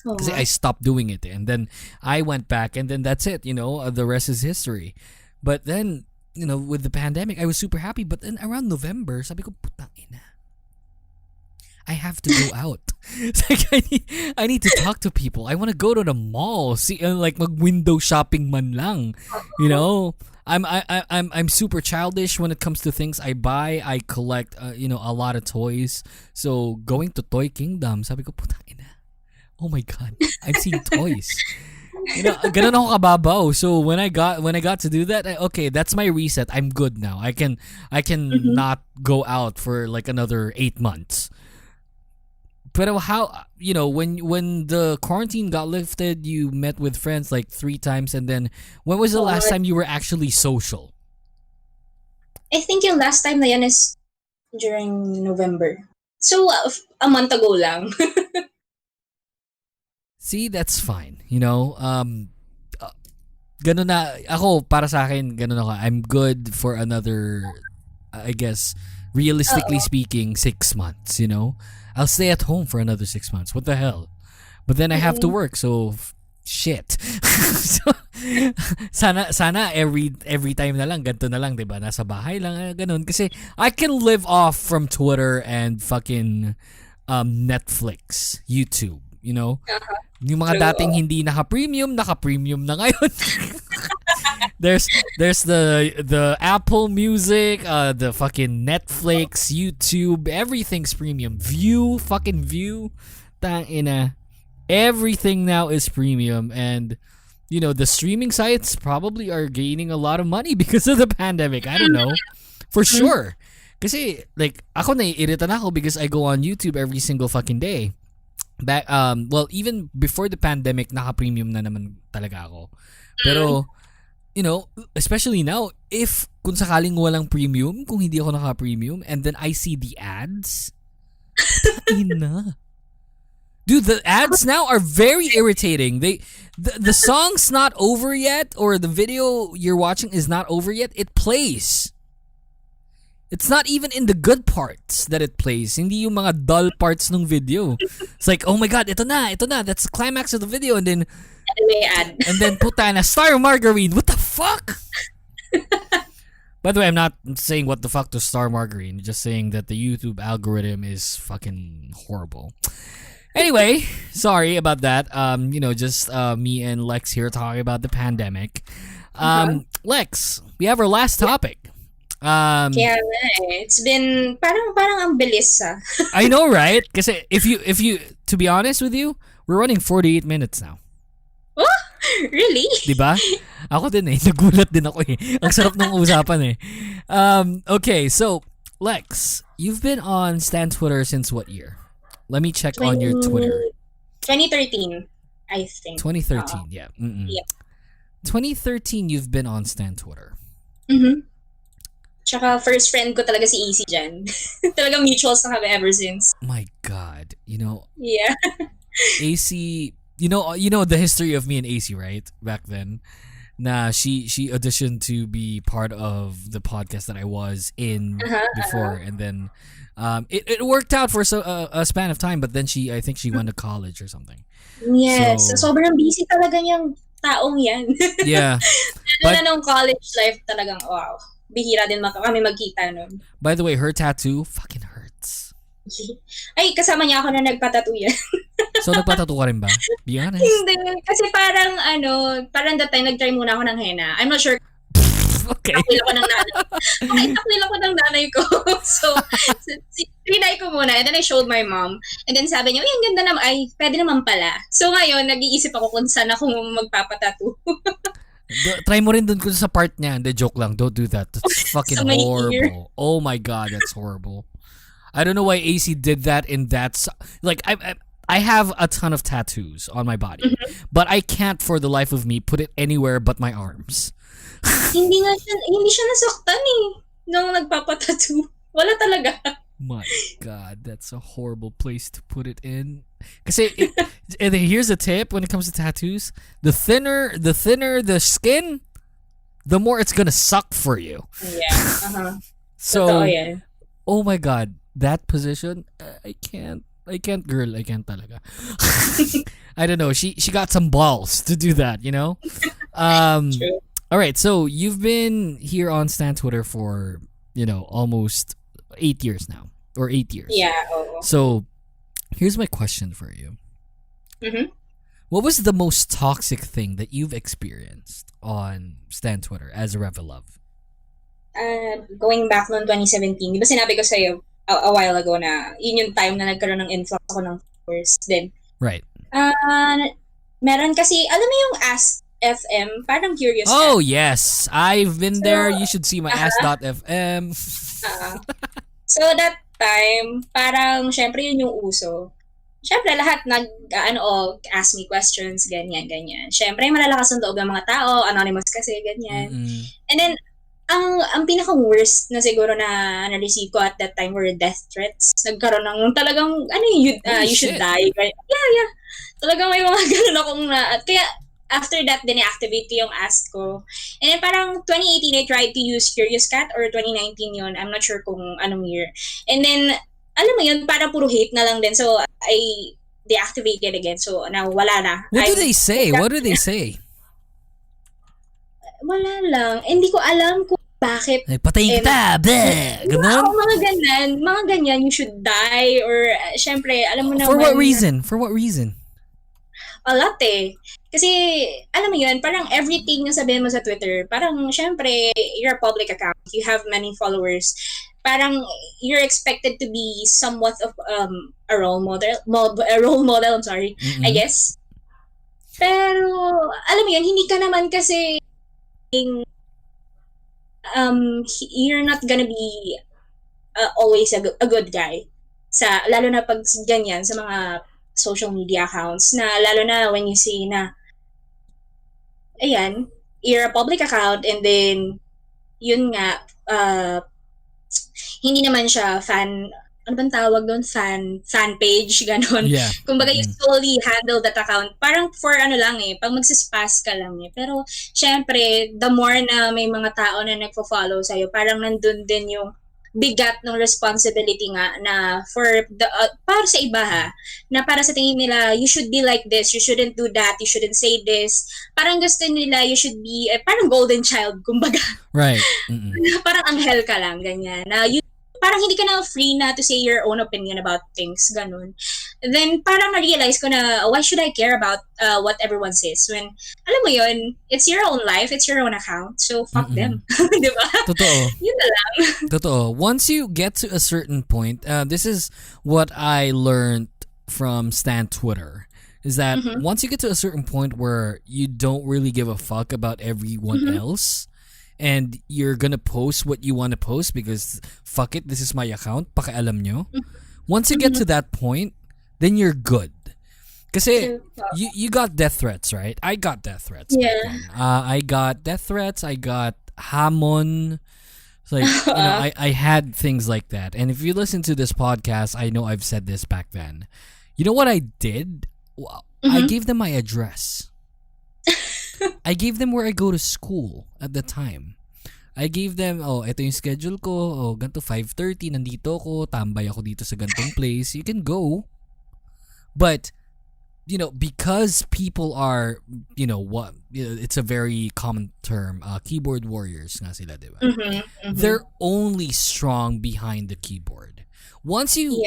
Because I stopped doing it and then I went back and then that's it, the rest is history. But then, with the pandemic, I was super happy. But then around November, sabi ko, putang ina, I have to go out. It's like I need to talk to people. I want to go to the mall, see like mag-window shopping man lang, I'm super childish when it comes to things I buy. I collect a lot of toys. So going to Toy Kingdom, sabi ko putang ina. Oh my god, I'm seeing toys. Ganun ako kababaw. So when I got to do that, okay, that's my reset. I'm good now. I can not go out for like another 8 months. But how, when the quarantine got lifted, you met with friends like 3 times, and then when was the last time you were actually social? I think yung last time na yan is during November. So, a month ago lang. See, that's fine. Ganun na, ako, para sa akin, ganun ako. I'm good for another, I guess, realistically speaking, 6 months, I'll stay at home for another 6 months. What the hell? But then I have to work, so shit. So, sana every time na lang, ganito na lang, diba? Nasa bahay lang, ganun. Kasi I can live off from Twitter and fucking Netflix, YouTube, Yung mga dating hindi naka-premium na ngayon. There's the Apple Music, the fucking Netflix, YouTube, everything's premium. View, tangina. Everything now is premium, and the streaming sites probably are gaining a lot of money because of the pandemic. I don't know, for sure. Kasi like ako naiirita na ako because I go on YouTube every single fucking day. Back even before the pandemic, naka-premium na naman talaga ako. Pero especially now, if kung sakaling walang premium, kung hindi ako naka-premium, and then I see the ads, ina. Dude, the ads now are very irritating. The song's not over yet, or the video you're watching is not over yet. It plays. It's not even in the good parts that it plays. Hindi yung mga dull parts ng video. It's like, oh my god, ito na. That's the climax of the video, and then may ad. And then puta na, Star Margarine. What the fuck? By the way, I'm not saying what the fuck to Star Margarine. I'm just saying that the YouTube algorithm is fucking horrible. Anyway, sorry about that. Just me and Lex here talking about the pandemic. Lex, we have our last topic. Kaya it's been parang ang bilis I know, right? Kasi if you to be honest with you, we're running 48 minutes now. Oh, really? Diba? Ako din nagulat din ako Ang sarap ng usapan Okay, so Lex, you've been on Stan Twitter since what year? Let me check on your Twitter. 2013, I think. 2013, yeah. Yeah. 2013, you've been on Stan Twitter. Tsaka first friend ko talaga si AC dyan. Talagang mutuals na kami ever since. My God, Yeah. AC, you know the history of me and AC, right? Back then, Nah, she auditioned to be part of the podcast that I was in before, and then it worked out for a span of time. But then I think she went to college or something. Yes, So- sobrang busy talaga niyang taong yan. Yeah. Lalo na nung college life talagang, wow. Bihira din kami magkita nun. By the way, her tattoo fucking hurts. Ay, kasama niya ako na nagpatattoo yan. So nagpatattoo ka rin ba? Be honest. Hindi. Kasi parang that time nag-try muna ako ng henna. I'm not sure. Okay. Takwil ako ng nanay. Okay, takwil ako ng nanay ko. So, trinay ko muna. And then I showed my mom. And then sabi niya, ay, ang ganda naman. Ay, pwede naman pala. So ngayon, nag-iisip ako kung saan ako magpapatattoo. Try mo rin dun kung sa part niya. Hindi, joke lang. Don't do that. That's fucking Sa may horrible. ear. Oh my God, that's horrible. I don't know why AC did that in that... Like, I have a ton of tattoos on my body. But I can't for the life of me put it anywhere but my arms. hindi siya nasaktan eh. Nung nagpapatattoo. Wala talaga. My God, that's a horrible place to put it in. Kasi, and here's a tip when it comes to tattoos: the thinner the skin, the more it's gonna suck for you. Yeah. So, Totoo yan. oh my God, that position, I can't, girl, I can't talaga. I don't know. She got some balls to do that, you know. True. All right, so you've been here on Stan Twitter for almost 8 years now, or 8 years. Yeah. Oo. So, here's my question for you. Mhm. What was the most toxic thing that you've experienced on Stan Twitter as a Revel Love? Going back noong 2017, di ba sinabi ko sa'yo a while ago na yun yung time na nagkaroon ng influx ako ng followers din. Right. Meron kasi, alam mo yung Ask FM, parang curious Oh, Cat. yes. I've been there. You should see my ass.fm. So that time, parang syempre yun yung uso. Syempre lahat ask me questions, ganyan. Syempre malalakas ang loob ng mga tao, anonymous kasi, ganyan. Mm-mm. And then, ang pinaka-worst na siguro na na-receive ko at that time were death threats. Nagkaroon ng talagang, you should shit. die. Yeah. Talagang may mga ganun akong kaya, after that, deactivate ko yung ask ko. And then parang 2018, I tried to use Curious Cat, or 2019 yun. I'm not sure kung anong year. And then, alam mo yun, parang puro hate na lang din. So, I deactivated again. So, now, wala na. What do they say? What do they say? Wala lang. Hindi ko alam kung bakit. Ay, patayin kita! Bleh! Ganon? Mga ganyan, you should die. Or, syempre, alam mo naman. For what reason? For what reason? A lot eh. Kasi, alam mo yun, parang everything na sabihin mo sa Twitter, parang, syempre, you're a public account. You have many followers. Parang, you're expected to be somewhat of a role model. I'm sorry. Mm-mm. I guess. Pero, alam mo yun, hindi ka naman kasi you're not gonna be always a good guy. Lalo na pag ganyan, sa mga social media accounts, na lalo na when you see na ayan, you're a public account, and then yun nga, hindi naman siya ano bang tawag doon? Fan page, ganon. Yeah. Kumbaga, you solely handle that account. Parang for pag magsispas ka lang eh. Pero, syempre, the more na may mga tao na nagfo-follow sa'yo, parang nandun din yung bigat ng responsibility nga na para sa iba na para sa tingin nila, you should be like this, you shouldn't do that, you shouldn't say this. Parang gusto nila, you should be, parang golden child, kumbaga. Right. Mm-mm. Parang anghel ka lang, ganyan. Na parang hindi ka na free na to say your own opinion about things, ganun. Then, parang na-realize ko na, why should I care about what everyone says? When, alam mo yun, it's your own life, it's your own account, so fuck them. Di ba? Totoo. Yun na lang. Totoo. Once you get to a certain point, this is what I learned from Stan Twitter, is that once you get to a certain point where you don't really give a fuck about everyone else, and you're gonna post what you want to post because fuck it, this is my account, pakialam nyo. Once you get to that point, then you're good. Kasi you got death threats, right? I got death threats. Yeah. I got death threats. I got hamon. Like, I had things like that. And if you listen to this podcast, I know I've said this back then. You know what I did? I gave them my address. I gave them where I go to school at the time. I gave them, ito yung schedule ko. Ganito 5:30 nandito ako, tambay ako dito sa gantong place. You can go. But because people are, it's a very common term, keyboard warriors nga sila, di ba? They're only strong behind the keyboard. Once you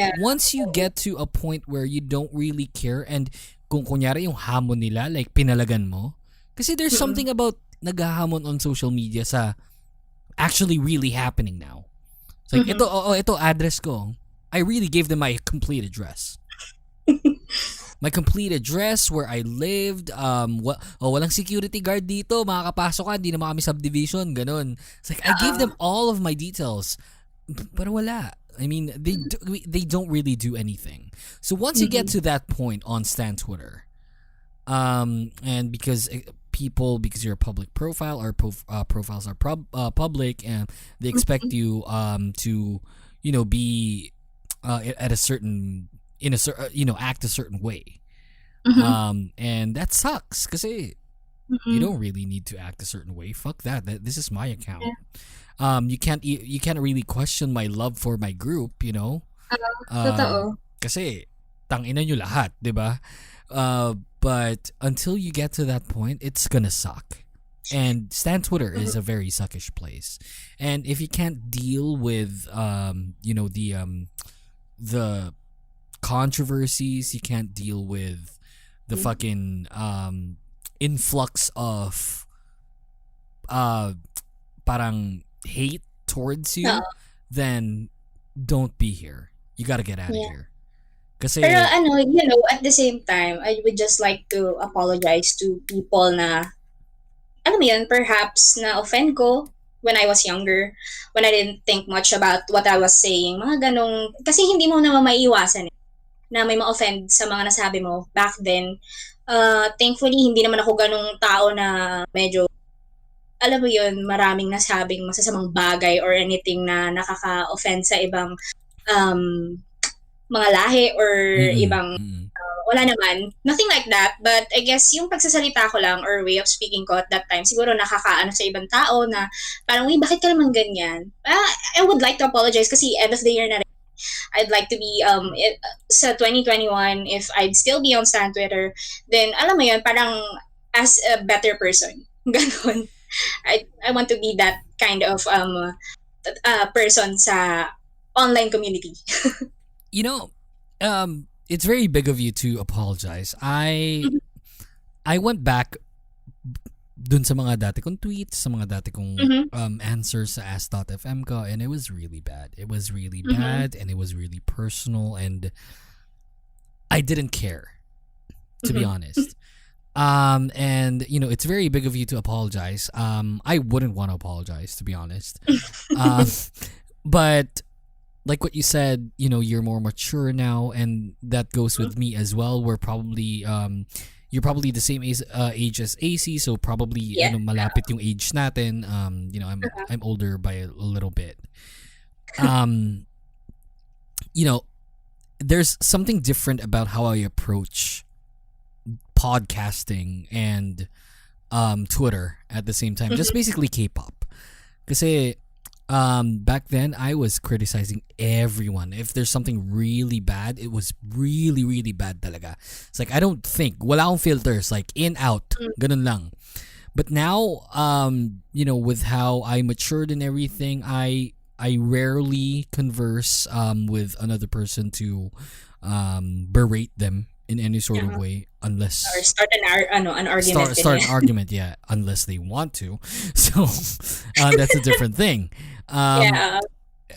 get to a point where you don't really care, and kung kunyari yung hamon nila, like pinalagan mo, kasi there's something about naghahamon on social media sa actually really happening now. It's like, ito address ko. I really gave them my complete address. My complete address, where I lived, walang security guard dito, makakapasok ka, hindi naman kami subdivision, ganun. It's like, I gave them all of my details, pero wala. I mean, they don't really do anything. So once you get to that point on Stan Twitter, and because you're a public profile, or profiles are public, and they expect you to be at a certain act a certain way, and that sucks because you don't really need to act a certain way. Fuck that. This is my account. You can't really question my love for my group, Totoo. Kasi tangina nyo lahat, di ba? But until you get to that point, it's gonna suck. And Stan Twitter is a very suckish place. And if you can't deal with the controversies, you can't deal with the fucking influx of parang hate towards you, then don't be here. You gotta get out of here. Kasi, pero at the same time, I would just like to apologize to people na, perhaps na offend ko when I was younger, when I didn't think much about what I was saying. Mga ganong, kasi hindi mo naman maiiwasan na may ma-offend sa mga nasabi mo back then. Thankfully, hindi naman ako ganong tao na medyo, alam mo yun, maraming nasabing masasamang bagay or anything na nakaka-offend sa ibang mga lahi or ibang wala naman, nothing like that. But I guess yung pagsasalita ko lang or way of speaking ko at that time, siguro nakakaano sa ibang tao na parang, bakit ka naman ganyan? I would like to apologize kasi end of the year na rin. I'd like to be sa 2021, if I'd still be on Stan Twitter, then alam mo yun, parang as a better person. Ganon. I want to be that kind of person sa online community. It's very big of you to apologize. I went back dun sa mga dati kong tweets, sa mga dati kong answers sa Ask.fm ko, and it was really bad. It was really bad, and it was really personal, and I didn't care, to be honest. And it's very big of you to apologize. I wouldn't want to apologize, to be honest. But like what you said, you're more mature now, and that goes with me as well. We're probably you're probably the same age as AC, so probably malapit yung age natin. I'm older by a little bit. There's something different about how I approach podcasting and Twitter at the same time. Just basically K-pop. Kasi back then I was criticizing everyone. If there's something really bad, it was really, really bad talaga. It's like, I don't think, wala akong filters, like in, out, ganun lang. But now, with how I matured and everything, I rarely converse with another person to berate them in any sort of way, unless or start an argument. Start an argument, yeah, unless they want to. So that's a different thing.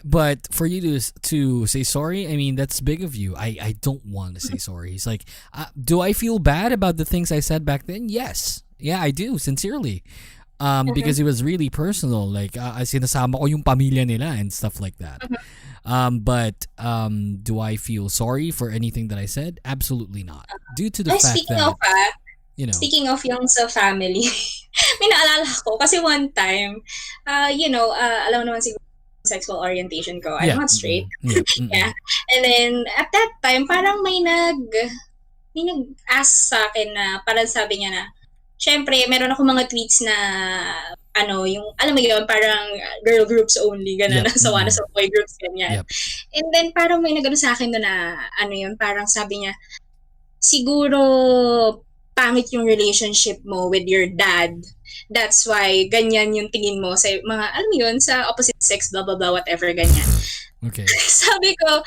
But for you to say sorry, I mean, that's big of you. I don't want to say sorry. It's like, do I feel bad about the things I said back then? Yes. Yeah, I do, sincerely. Because it was really personal. Like, sinasama ko yung pamilya nila and stuff like that. But do I feel sorry for anything that I said? Absolutely not. Due to the fact that, speaking of yung sa family, may naalala ko kasi one time, alam naman siguro sexual orientation ko. I'm not straight. Yeah. And then at that time, parang may nag-ask sa akin na parang sabi niya na, syempre, meron ako mga tweets na, yung, alam mo yun, parang girl groups only, gano'n, Yep. nasawa na sa boy groups, ganyan. Yep. And then, parang may nagano sa akin doon na, parang sabi niya, siguro, pangit yung relationship mo with your dad. That's why, ganyan yung tingin mo sa mga, alam mo yun, sa opposite sex, blah, blah, blah, whatever, ganyan. Okay. Sabi ko,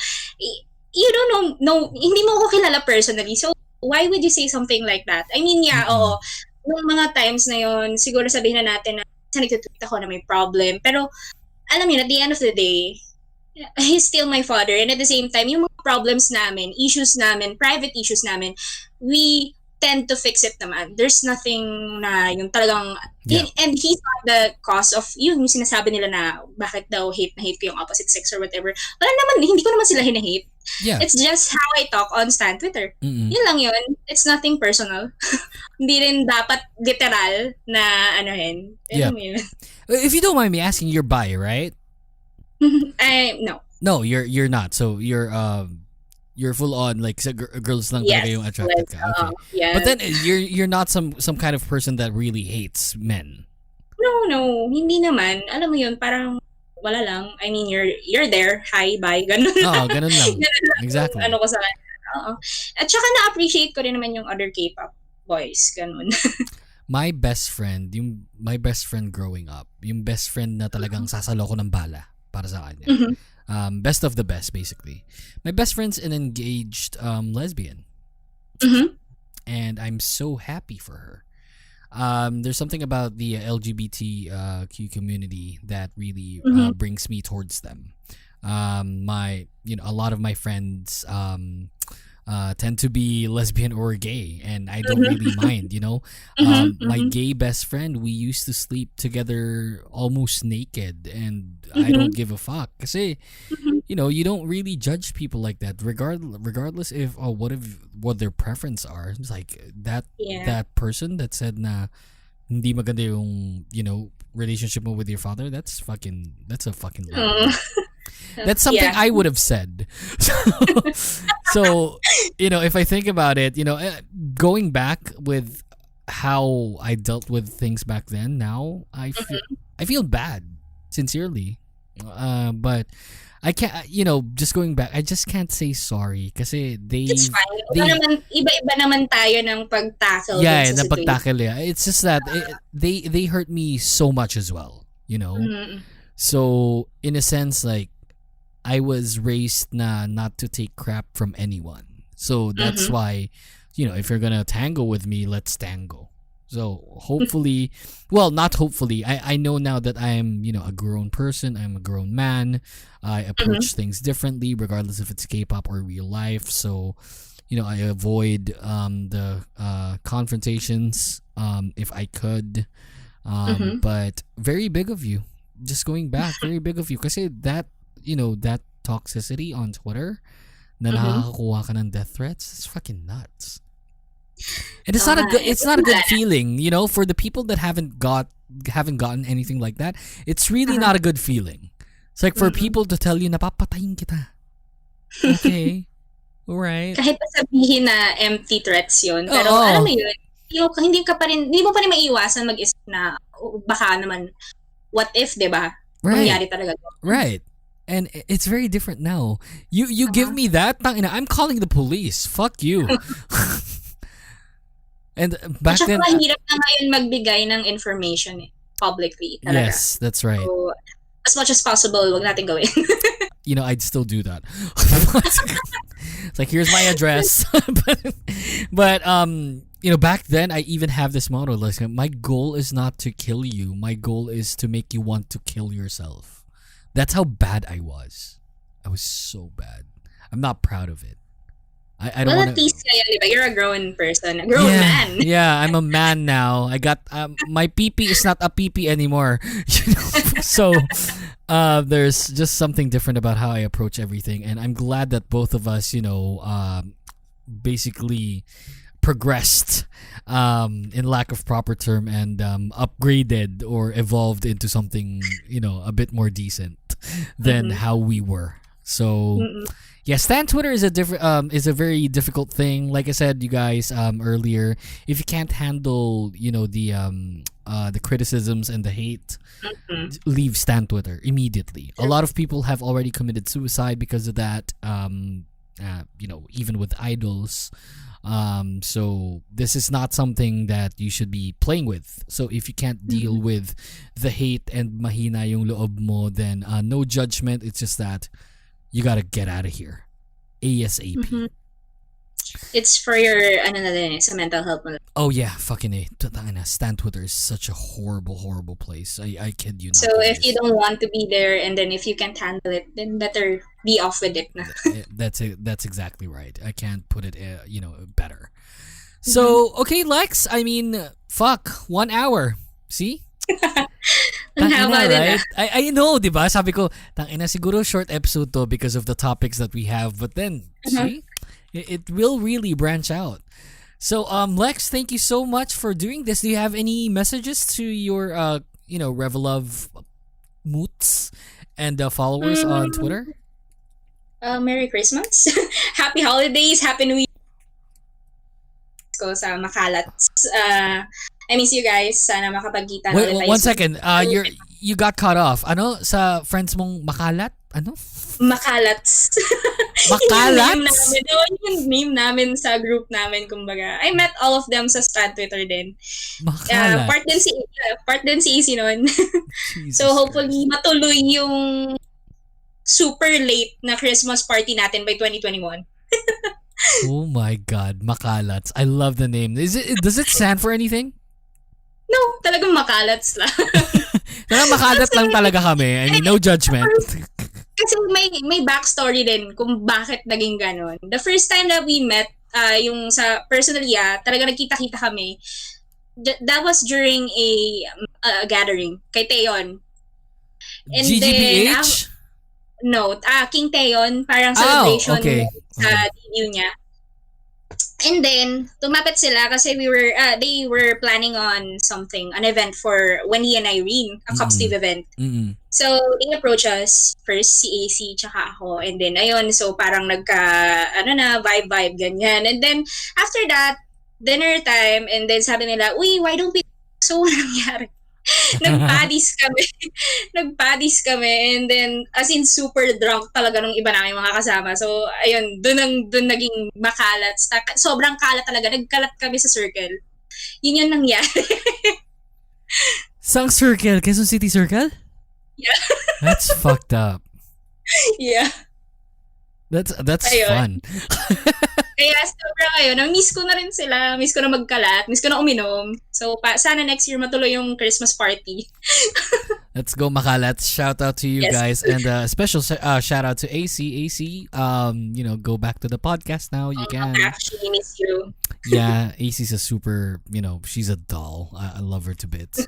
you don't know, hindi mo ako kilala personally, so why would you say something like that? I mean, yeah, oo. Nung mga times na yon, siguro sabihin na natin na sa nagtutweet ako na may problem. Pero, alam mo, at the end of the day, he's still my father. And at the same time, yung mga problems namin, issues namin, private issues namin, we tend to fix it naman. There's nothing na yung talagang, and he's not the cause of, yung sinasabi nila na bakit daw hate na hate ko yung opposite sex or whatever. Wala naman, hindi ko naman sila hina-hate. Yeah. It's just how I talk on Stan Twitter. Yun lang yun. It's nothing personal. Hindi rin dapat literal na anuhin. Yeah. If you don't mind me asking, you're bi, right? No. No, you're not. So you're full on like girls lang talaga yung attracted ka. Okay. Yes. But then you're not some kind of person that really hates men. No, hindi naman. Alam mo yun, parang wala lang. I mean, you're there. Hi, bye. Ganun. Oo, ganun lang. Ganun lang. Exactly. Ano ko sa Oo. At saka na-appreciate ko rin naman yung other K-pop boys. Ganun. My best friend growing up, yung best friend na talagang sasalo ko ng bala para sa kanya. Best of the best, basically. My best friend's an engaged lesbian. And I'm so happy for her. There's something about the LGBTQ community that really brings me towards them. A lot of my friends tend to be lesbian or gay, and I don't really mind. My gay best friend, we used to sleep together almost naked, and I don't give a fuck. Kasi, you don't really judge people like that, regardless if what their preference are. It's like that person that said na hindi maganda yung relationship mo with your father. That's a fucking lie. That's something I would have said. So, if I think about it, going back with how I dealt with things back then, now I feel bad, sincerely. But I can't, just going back, I just can't say sorry kasi it's fine. Iba naman tayo ng pag-tackle. Yeah, ng pag-tackle. Yeah. It's just that they hurt me so much as well, So, in a sense, like, I was raised not to take crap from anyone. So, that's why, if you're gonna tango with me, let's tango. So, hopefully, well, not hopefully, I know now that I'm, a grown person, I'm a grown man. I approach things differently, regardless if it's K-pop or real life. So, I avoid the confrontations if I could. But very big of you. Just going back, very big of you. Kasi that toxicity on Twitter, na nakakakuha ka ng death threats, it's fucking nuts. And it's not a good feeling, for the people that haven't gotten anything like that. It's really not a good feeling. It's like for people to tell you napapatayin kita. Okay. All right. Kahit sabihin na empty threats yun, pero alam mo yun, hindi mo pa rin maiiwasan mag-isip na baka naman what if, 'di ba? Mangyari talaga. Right. And it's very different now. You give me that, I'm calling the police. Fuck you. And back then, mahirap na ngayon magbigay ng information publicly talaga. Yes, that's right. So, as much as possible, wag natin gawin. I'd still do that. It's like, here's my address. but back then I even have this motto, like, my goal is not to kill you. My goal is to make you want to kill yourself. That's how bad I was. I was so bad. I'm not proud of it. I don't want to. At least you're a grown person, a grown man. Yeah, I'm a man now. I got my pee-pee is not a pee-pee anymore. So there's just something different about how I approach everything, and I'm glad that both of us, basically progressed in lack of proper term and upgraded or evolved into something a bit more decent than how we were So yeah, stan Twitter is a very difficult thing. Like I said, you guys earlier, if you can't handle the criticisms and the hate, leave stan Twitter immediately. A lot of people have already committed suicide because of that. Even with idols. So this is not something that you should be playing with. So if you can't deal with the hate and mahina yung loob mo, then no judgment. It's just that you gotta get out of here ASAP. It's for your sa mental health mo. Oh yeah, fucking A. Stan Twitter is such a horrible place. I kid you not. So if you don't want to be there, and then if you can't handle it, then better be off with it na. That's exactly right. I can't put it better. So okay, Lex, I mean, fuck, 1 hour. See? Haba din, right? I know, diba? Sabi ko, tangina, siguro short episode to because of the topics that we have. But then, see? It will really branch out. So, Lex, thank you so much for doing this. Do you have any messages to your, Revelove moots and followers on Twitter? Merry Christmas. Happy holidays. Happy New Year. Ko sa Makalats. I miss you guys. Sana makapagkita ulit tayo. 1 second. You got cut off. Ano? Sa friends mong makalat? Ano? Makalats. Makalats? Yung name namin sa group namin, kumbaga. I met all of them sa stan Twitter din. Makalats. Part din si AC nun. So hopefully matuloy yung super late na Christmas party natin by 2021. Oh my God, Makalats. I love the name. Does it stand for anything? No, talagang Makalats lang. Makalat lang talaga kami. I mean, no judgment. Kasi may backstory din kung bakit naging ganon. The first time that we met, yung sa personally, talaga nagkita-kita kami. That was during a gathering kay Teon. And GGBH? No, King Teon, parang celebration sa debut niya. And then, tumapit sila kasi they were planning on something, an event for Wendy and Irene, a Cup Steve event. So, they approached us, first si AC, tsaka ako. And then, ayun, so parang vibe, ganyan. And then, after that, dinner time, and then sabi nila, uy, why don't we... So, nangyari? Nag-paddies kami, and then as in super drunk talaga nung iba namin mga kasama. So ayun, dun naging makalat. Sobrang kalat talaga. Nagkalat kami sa circle. Yun yung nangyari. Sang circle? Quezon City Circle? Yeah. That's fucked up. Yeah. That's ayun. Fun. Kaya sobrang ayun, miss ko na rin sila. Miss ko na magkalat. Miss ko na uminom. So, sana next year matuloy yung Christmas party. Let's go, Makalats. Shout out to you guys. And special shout out to AC. AC, go back to the podcast now. You can. I actually miss you. Yeah, AC's a super, she's a doll. I love her to bits.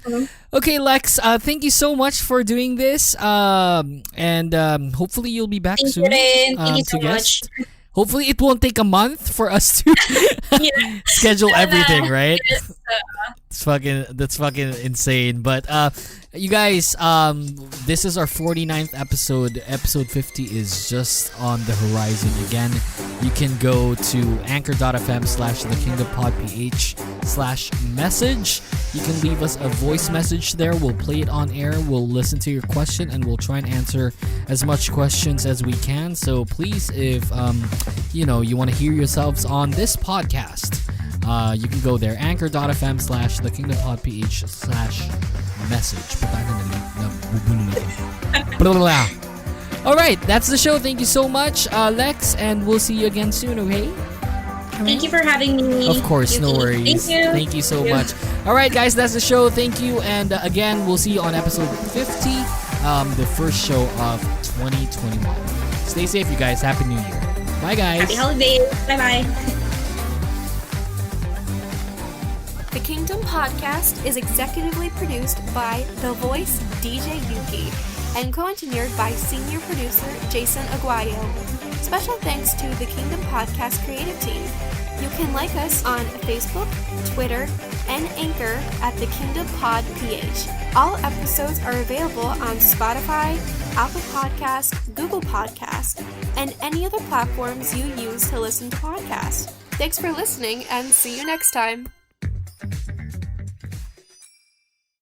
Okay, Lex, thank you so much for doing this. And hopefully you'll be back soon. Thank you so much. Hopefully it won't take a month for us to schedule everything, right? Yes. That's fucking insane. But you guys, this is our 49th episode. Episode 50 is just on the horizon. Again, you can go to anchor.fm/thekingdompodph/message. You can leave us a voice message there. We'll play it on air. We'll listen to your question and we'll try and answer as much questions as we can. So please, if you want to hear yourselves on this podcast, you can go there, anchor.fm/thekingdompodph/message. All right, that's the show. Thank you so much, Lex, and we'll see you again soon, okay? Thank you for having me. Of course, no worries. Thank you so much. All right, guys, that's the show. Thank you, and again, we'll see you on episode 50, the first show of 2021. Stay safe, you guys. Happy New Year. Bye, guys. Happy holidays. Bye-bye. The Kingdom Podcast is executively produced by The Voice DJ Yuki and co-engineered by senior producer Jason Aguayo. Special thanks to the Kingdom Podcast creative team. You can like us on Facebook, Twitter, and Anchor at The Kingdom Pod PH. All episodes are available on Spotify, Apple Podcasts, Google Podcasts, Podcast and any other platforms you use to listen to podcasts. Thanks for listening and see you next time.